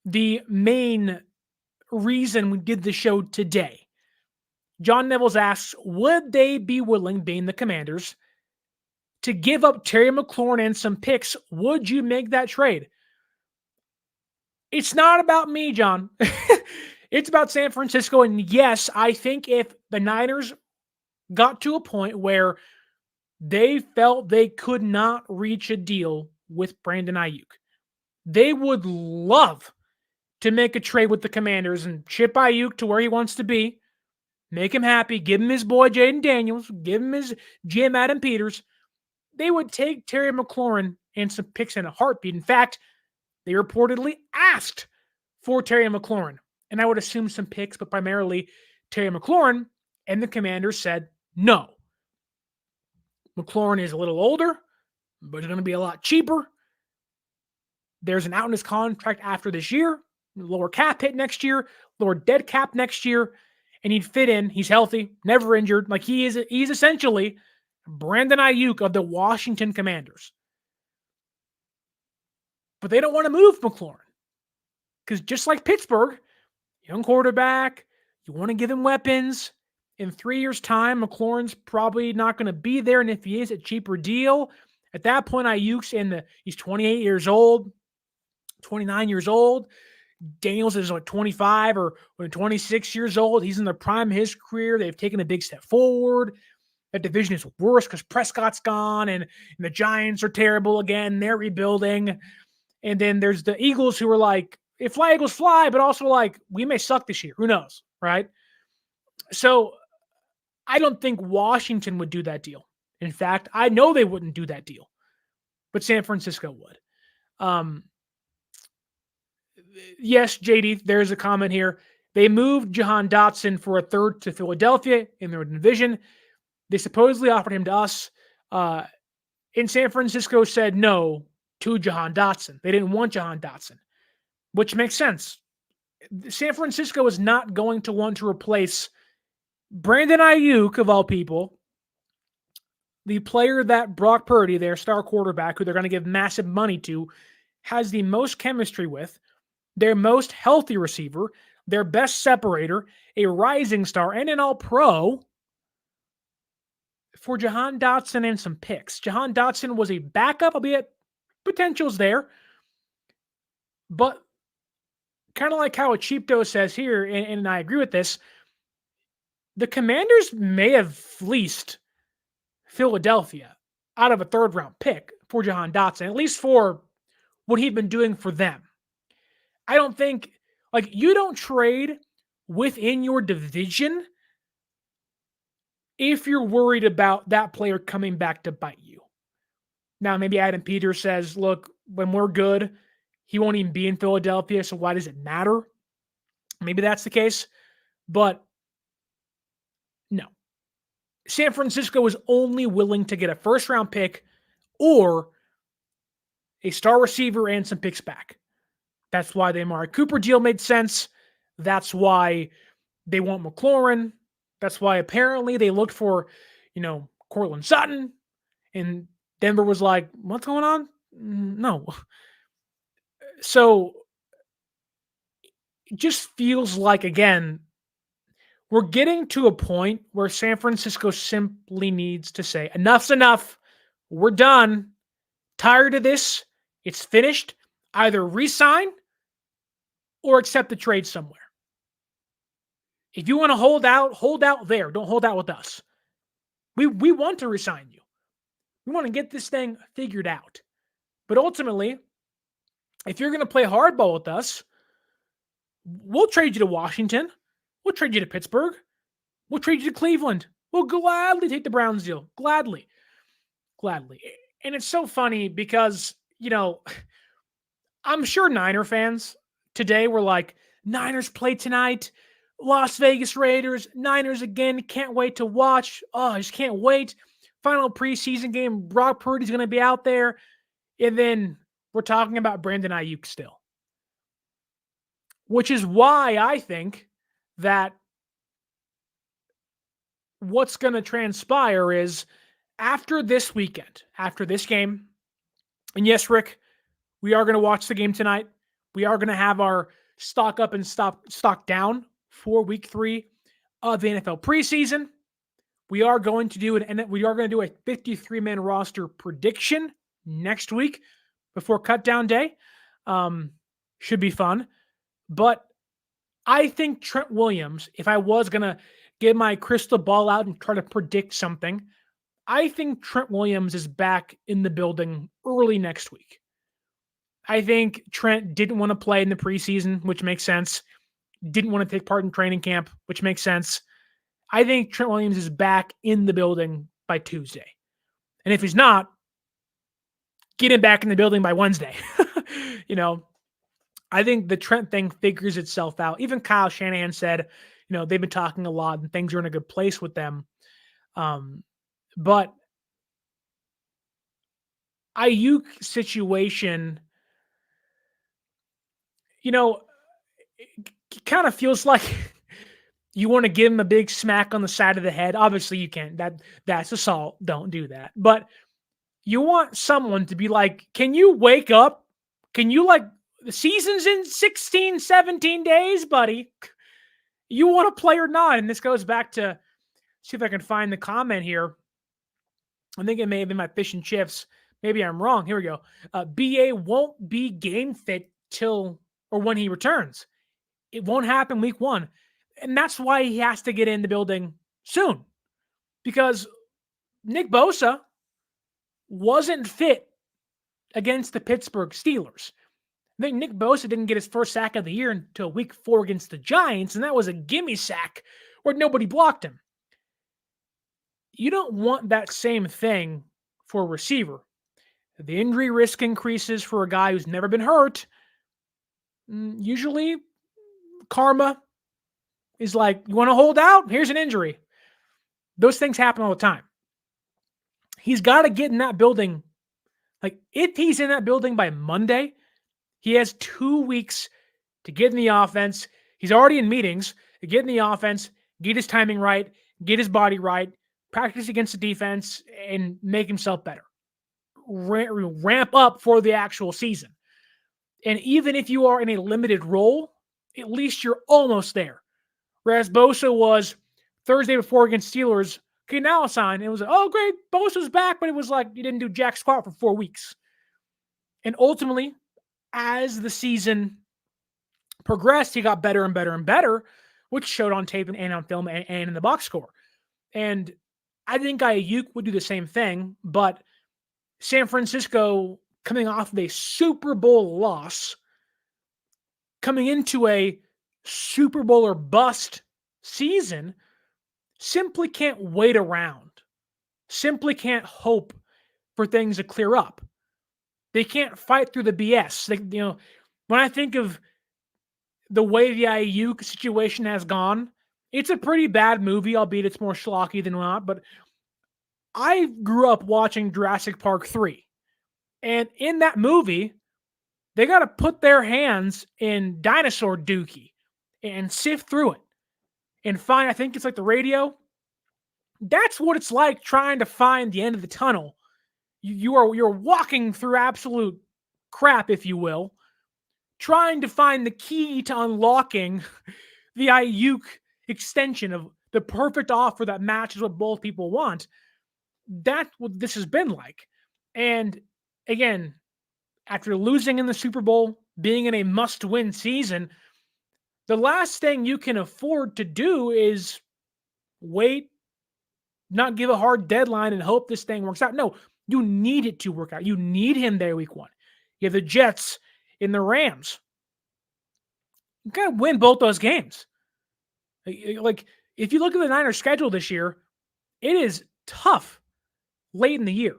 the main reason we did the show today. John Nevels asks, would they be willing, being the Commanders, to give up Terry McLaurin and some picks? Would you make that trade? It's not about me, John. It's about San Francisco. And yes, I think if the Niners got to a point where they felt they could not reach a deal with Brandon Aiyuk, they would love to make a trade with the Commanders and ship Aiyuk to where he wants to be, make him happy, give him his boy Jayden Daniels, give him his GM Adam Peters. They would take Terry McLaurin and some picks in a heartbeat. In fact, they reportedly asked for Terry McLaurin, and I would assume some picks, but primarily Terry McLaurin, and the Commanders said no. McLaurin is a little older, but it's going to be a lot cheaper. There's an out in his contract after this year, lower cap hit next year, lower dead cap next year, and he'd fit in. He's healthy, never injured. Like he's essentially Brandon Aiyuk of the Washington Commanders. But they don't want to move McLaurin. Because just like Pittsburgh, young quarterback, you want to give him weapons. In 3 years' time, McLaurin's probably not going to be there. And if he is, a cheaper deal. At that point, he's 28 years old, 29 years old. Daniels is like 25 or 26 years old. He's in the prime of his career. They've taken a big step forward. That division is worse because Prescott's gone and the Giants are terrible again. They're rebuilding. And then there's the Eagles who are like, if fly Eagles fly, but also like, we may suck this year. Who knows, right? So I don't think Washington would do that deal. In fact, I know they wouldn't do that deal, but San Francisco would. Yes, JD, there's a comment here. They moved Jahan Dotson for a third to Philadelphia in their division. They supposedly offered him to us. In San Francisco said no to Jahan Dotson. They didn't want Jahan Dotson, which makes sense. San Francisco is not going to want to replace Brandon Aiyuk, of all people, the player that Brock Purdy, their star quarterback, who they're going to give massive money to, has the most chemistry with, their most healthy receiver, their best separator, a rising star, and an all-pro, for Jahan Dotson and some picks. Jahan Dotson was a backup, albeit potential's there. But kind of like how a cheap dose says here, and I agree with this, the Commanders may have fleeced Philadelphia out of a third-round pick for Jahan Dotson, at least for what he'd been doing for them. I don't think, like, you don't trade within your division if you're worried about that player coming back to bite you. Now, maybe Adam Peters says, look, when we're good, he won't even be in Philadelphia, so why does it matter? Maybe that's the case. But no. San Francisco is only willing to get a first-round pick or a star receiver and some picks back. That's why the Amari Cooper deal made sense. That's why they want McLaurin. That's why apparently they looked for, Cortland Sutton. And Denver was like, what's going on? No. So it just feels like, again, we're getting to a point where San Francisco simply needs to say, enough's enough. We're done. Tired of this. It's finished. Either re-sign or accept the trade somewhere. If you want to hold out there. Don't hold out with us. We want to resign you. We want to get this thing figured out. But ultimately, if you're going to play hardball with us, we'll trade you to Washington. We'll trade you to Pittsburgh. We'll trade you to Cleveland. We'll gladly take the Browns deal. Gladly. And it's so funny because, I'm sure Niner fans today were like, Niners play tonight. Las Vegas Raiders, Niners again. Can't wait to watch. Oh, I just can't wait. Final preseason game. Brock Purdy's going to be out there. And then we're talking about Brandon Aiyuk still. Which is why I think that what's going to transpire is after this weekend, after this game, and yes, Rick, we are going to watch the game tonight. We are going to have our stock up and stock down for week 3 of the NFL preseason. We are going to do a 53-man roster prediction next week before cutdown day. Should be fun. But I think Trent Williams, if I was going to get my crystal ball out and try to predict something, I think Trent Williams is back in the building early next week. I think Trent didn't want to play in the preseason, which makes sense. Didn't want to take part in training camp, which makes sense. I think Trent Williams is back in the building by Tuesday. And if he's not, get him back in the building by Wednesday. I think the Trent thing figures itself out. Even Kyle Shanahan said, they've been talking a lot and things are in a good place with them. But Aiyuk situation, it kind of feels like you want to give him a big smack on the side of the head. Obviously you can't. That's assault. Don't do that. But you want someone to be like, can you wake up? Can you the season's in 16, 17 days, buddy. You want to play or not? And this goes back to, see if I can find the comment here. I think it may have been my fish and chips. Maybe I'm wrong. Here we go. BA won't be game fit till or when he returns. It won't happen week 1. And that's why he has to get in the building soon. Because Nick Bosa wasn't fit against the Pittsburgh Steelers. I think Nick Bosa didn't get his first sack of the year until week 4 against the Giants, and that was a gimme sack where nobody blocked him. You don't want that same thing for a receiver. The injury risk increases for a guy who's never been hurt. Usually, karma is like, you want to hold out? Here's an injury. Those things happen all the time. He's got to get in that building. If he's in that building by Monday, he has 2 weeks to get in the offense. He's already in meetings to get in the offense, get his timing right, get his body right, practice against the defense, and make himself better. Ramp up for the actual season. And even if you are in a limited role, at least you're almost there. Whereas Bosa was Thursday before against Steelers, okay, now a sign. It was, oh, great, Bosa's back, but it was like you didn't do jack squat for 4 weeks. And ultimately, as the season progressed, he got better and better and better, which showed on tape and on film and in the box score. And I think Aiyuk would do the same thing, but San Francisco, coming off of a Super Bowl loss, coming into a Super Bowl or bust season, simply can't wait around, simply can't hope for things to clear up. They can't fight through the BS. When I think of the way the Aiyuk situation has gone, it's a pretty bad movie, albeit it's more schlocky than not. But I grew up watching Jurassic Park 3. And in that movie, they got to put their hands in dinosaur dookie and sift through it and find, I think it's like the radio. That's what it's like trying to find the end of the tunnel. You're walking through absolute crap, if you will, trying to find the key to unlocking the Aiyuk extension of the perfect offer that matches what both people want. That's what this has been like. And again, after losing in the Super Bowl, being in a must-win season, The last thing you can afford to do is wait, not give a hard deadline and hope this thing works out. No, you need it to work out. You need him there week 1. You have the Jets in the Rams. You got to win both those games. Like, if you look at the Niners' schedule this year, it is tough late in the year.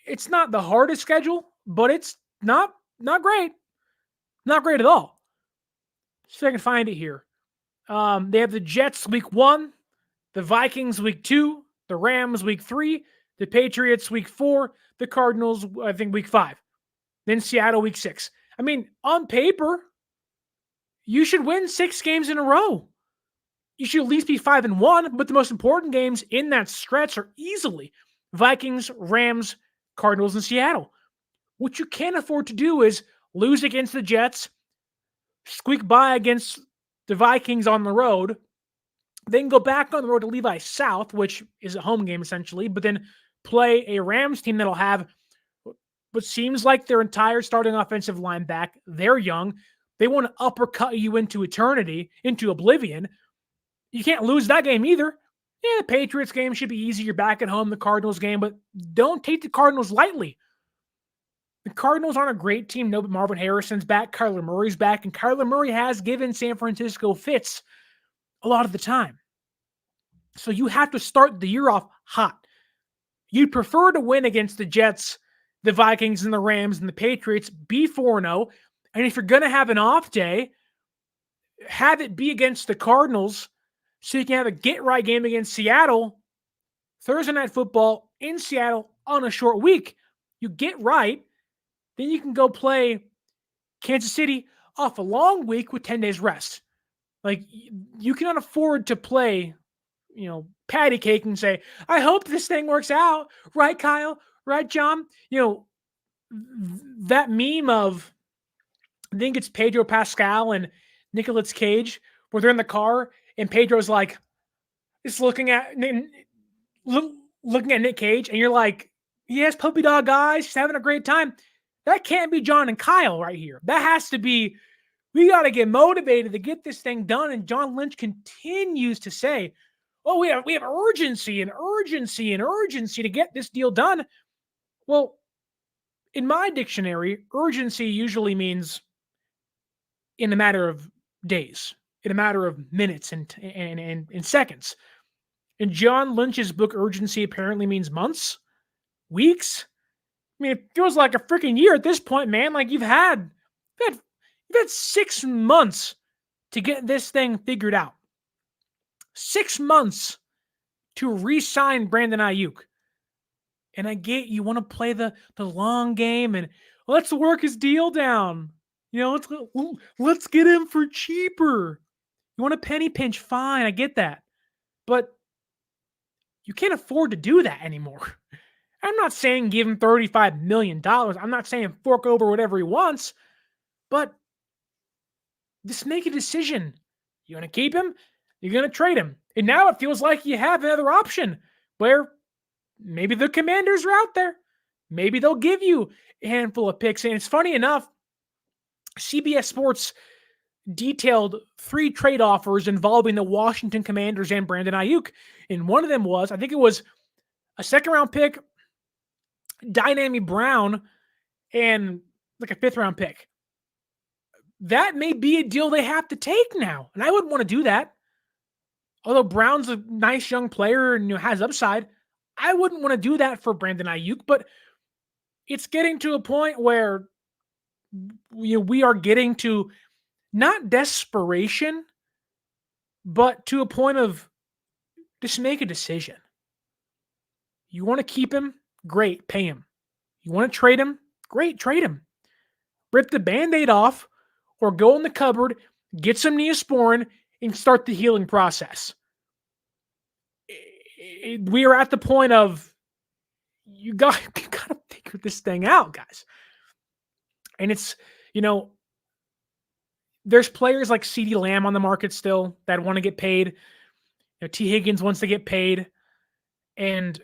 It's not the hardest schedule, but it's not great. Not great at all. So I can find it here. They have the Jets week 1, the Vikings week 2, the Rams week 3, the Patriots week 4, the Cardinals, I think, week 5. Then Seattle week 6. I mean, on paper, you should win 6 games in a row. You should at least be 5-1, but the most important games in that stretch are easily Vikings, Rams, Cardinals, and Seattle. What you can't afford to do is lose against the Jets, squeak by against the Vikings on the road, then go back on the road to Levi South, which is a home game essentially, but then play a Rams team that'll have what seems like their entire starting offensive line back. They're young. They want to uppercut you into eternity, into oblivion. You can't lose that game either. Yeah, the Patriots game should be easy. You're back at home, the Cardinals game, but don't take the Cardinals lightly. The Cardinals aren't a great team. No, but Marvin Harrison's back. Kyler Murray's back. And Kyler Murray has given San Francisco fits a lot of the time. So you have to start the year off hot. You'd prefer to win against the Jets, the Vikings, and the Rams, and the Patriots, be 4-0. And if you're going to have an off day, have it be against the Cardinals so you can have a get-right game against Seattle, Thursday Night Football in Seattle on a short week. You get right, then you can go play Kansas City off a long week with 10 days rest. Like, you cannot afford to play, patty cake and say, I hope this thing works out. Right, Kyle? Right, John? That meme of, I think it's Pedro Pascal and Nicolas Cage, where they're in the car and Pedro's like, just looking at Nick Cage, and you're like, yes, puppy dog eyes, she's having a great time. That can't be John and Kyle right here. That has to be, we got to get motivated to get this thing done. And John Lynch continues to say, oh, we have urgency and urgency and urgency to get this deal done. Well, in my dictionary, urgency usually means in a matter of days, in a matter of minutes and seconds. In John Lynch's book, urgency apparently means months, weeks. I mean, it feels like a freaking year at this point, man. Like you've had 6 months to get this thing figured out. 6 months to re-sign Brandon Aiyuk. And I get you want to play the long game and let's work his deal down. Let's get him for cheaper. You want a penny pinch? Fine, I get that. But you can't afford to do that anymore. I'm not saying give him $35 million. I'm not saying fork over whatever he wants. But just make a decision. You want to keep him? You're going to trade him. And now it feels like you have another option where maybe the Commanders are out there. Maybe they'll give you a handful of picks. And it's funny enough, CBS Sports detailed 3 trade offers involving the Washington Commanders and Brandon Aiyuk. And one of them was, I think it was a second-round pick, Dynamic Brown, and like a 5th-round pick. That may be a deal they have to take now. And I wouldn't want to do that. Although Brown's a nice young player and has upside, I wouldn't want to do that for Brandon Aiyuk. But it's getting to a point where we are getting to not desperation, but to a point of just make a decision. You want to keep him? Great, pay him. You want to trade him? Great, trade him. Rip the Band-Aid off or go in the cupboard, get some Neosporin, and start the healing process. We are at the point of you got to figure this thing out, guys. And it's, there's players like CeeDee Lamb on the market still that want to get paid. T. Higgins wants to get paid. And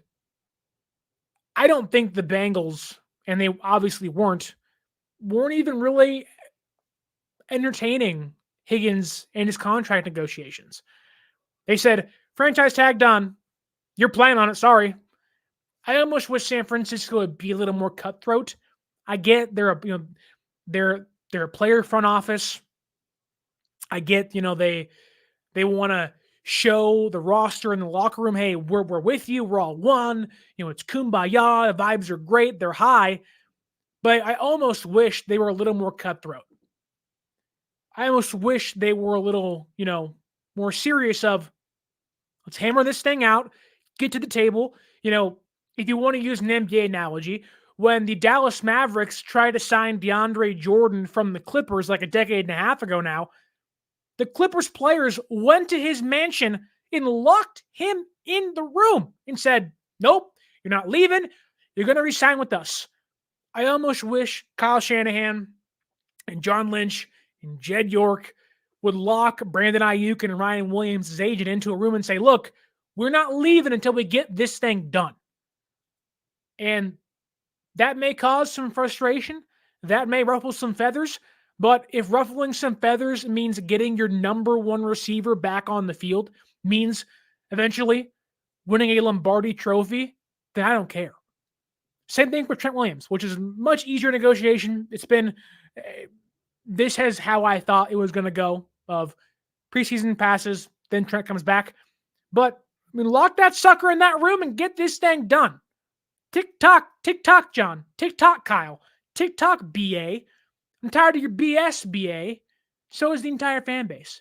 I don't think the Bengals, and they obviously weren't even really entertaining Higgins and his contract negotiations. They said, franchise tag done. You're playing on it. Sorry. I almost wish San Francisco would be a little more cutthroat. I get they're a player front office. I get, they want to show the roster in the locker room, hey, we're with you, we're all one. It's kumbaya, the vibes are great, they're high. But I almost wish they were a little more cutthroat. I almost wish they were a little, more serious of, let's hammer this thing out, get to the table. If you want to use an NBA analogy, when the Dallas Mavericks tried to sign DeAndre Jordan from the Clippers like a decade and a half ago now, the Clippers players went to his mansion and locked him in the room and said, nope, you're not leaving. You're going to resign with us. I almost wish Kyle Shanahan and John Lynch and Jed York would lock Brandon Aiyuk and Ryan Williams' agent into a room and say, look, we're not leaving until we get this thing done. And that may cause some frustration. That may ruffle some feathers. But if ruffling some feathers means getting your number one receiver back on the field, means eventually winning a Lombardi trophy, then I don't care. Same thing for Trent Williams, which is much easier negotiation. It's been, this is how I thought it was going to go, of preseason passes, then Trent comes back. But lock that sucker in that room and get this thing done. Tick-tock, John. Tick-tock, Kyle. Tick-tock, BA. I'm tired of your BS, BA. So is the entire fan base.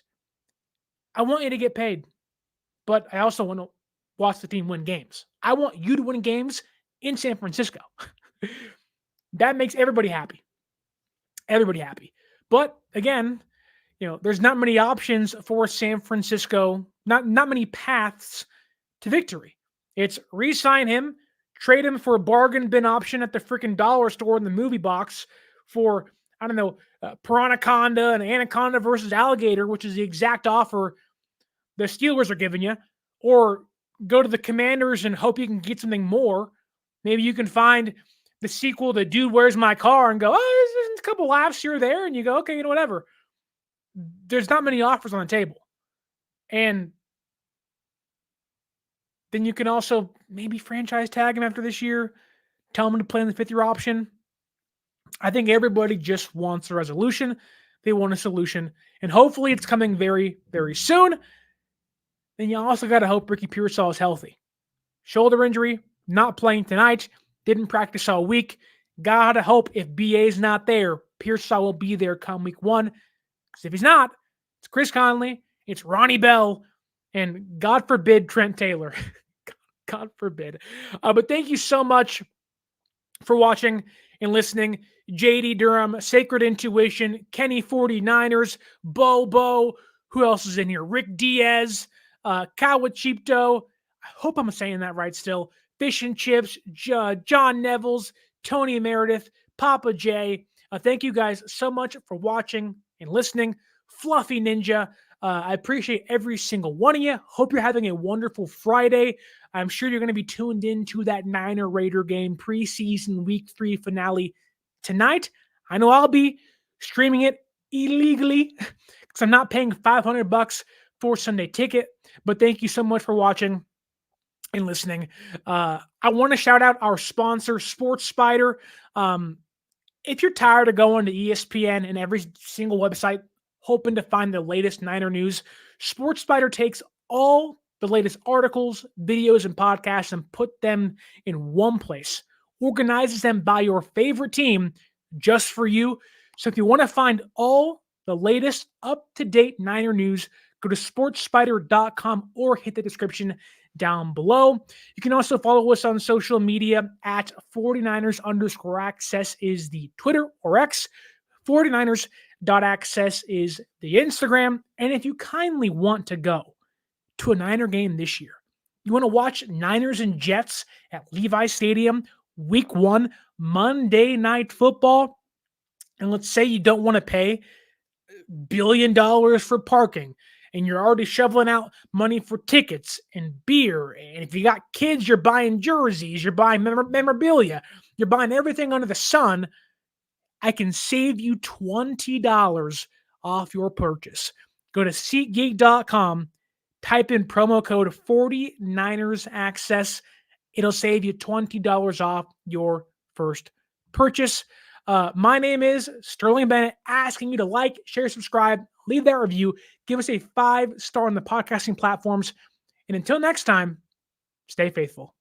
I want you to get paid, but I also want to watch the team win games. I want you to win games in San Francisco. That makes everybody happy. Everybody happy. But again, there's not many options for San Francisco, not many paths to victory. It's re-sign him, trade him for a bargain bin option at the freaking dollar store in the movie box for, I don't know, Piranaconda and Anaconda versus Alligator, which is the exact offer the Steelers are giving you, or go to the Commanders and hope you can get something more. Maybe you can find the sequel to Dude, Where's My Car? And go, oh, there's a couple laughs here or there. And you go, okay, whatever. There's not many offers on the table. And then you can also maybe franchise tag him after this year, tell him to play in the fifth-year option. I think everybody just wants a resolution. They want a solution. And hopefully it's coming very, very soon. Then you also got to hope Ricky Pearsall is healthy. Shoulder injury, not playing tonight, didn't practice all week. Gotta hope if BA's not there, Pearsall will be there come week 1. Because if he's not, it's Chris Conley, it's Ronnie Bell, and God forbid Trent Taylor. God forbid. But thank you so much for watching and listening. JD Durham, Sacred Intuition, Kenny 49ers, Bobo, who else is in here? Rick Diaz, Kawachipto, I hope I'm saying that right still, Fish and Chips, John Nevels, Tony Meredith, Papa J. Thank you guys so much for watching and listening. Fluffy Ninja, I appreciate every single one of you. Hope you're having a wonderful Friday. I'm sure you're going to be tuned in to that Niner Raider game preseason week 3 finale tonight. I know I'll be streaming it illegally because I'm not paying $500 for Sunday ticket. But thank you so much for watching and listening. I want to shout out our sponsor, Sports Spider. If you're tired of going to ESPN and every single website hoping to find the latest Niner news, Sports Spider takes all the latest articles, videos, and podcasts and put them in one place, organizes them by your favorite team just for you. So if you want to find all the latest up-to-date Niner news, go to sportspider.com or hit the description down below. You can also follow us on social media at 49ers_access is the Twitter or X. 49ers.access is the Instagram. And if you kindly want to go to a Niner game this year, you want to watch Niners and Jets at Levi Stadium, week 1, Monday Night Football, and let's say you don't want to pay $1 billion for parking, and you're already shoveling out money for tickets and beer, and if you got kids, you're buying jerseys, you're buying memorabilia, you're buying everything under the sun, I can save you $20 off your purchase. Go to SeatGeek.com, type in promo code 49ers Access. It'll save you $20 off your first purchase. My name is Sterling Bennett, asking you to like, share, subscribe, leave that review, give us a 5-star on the podcasting platforms. And until next time, stay faithful.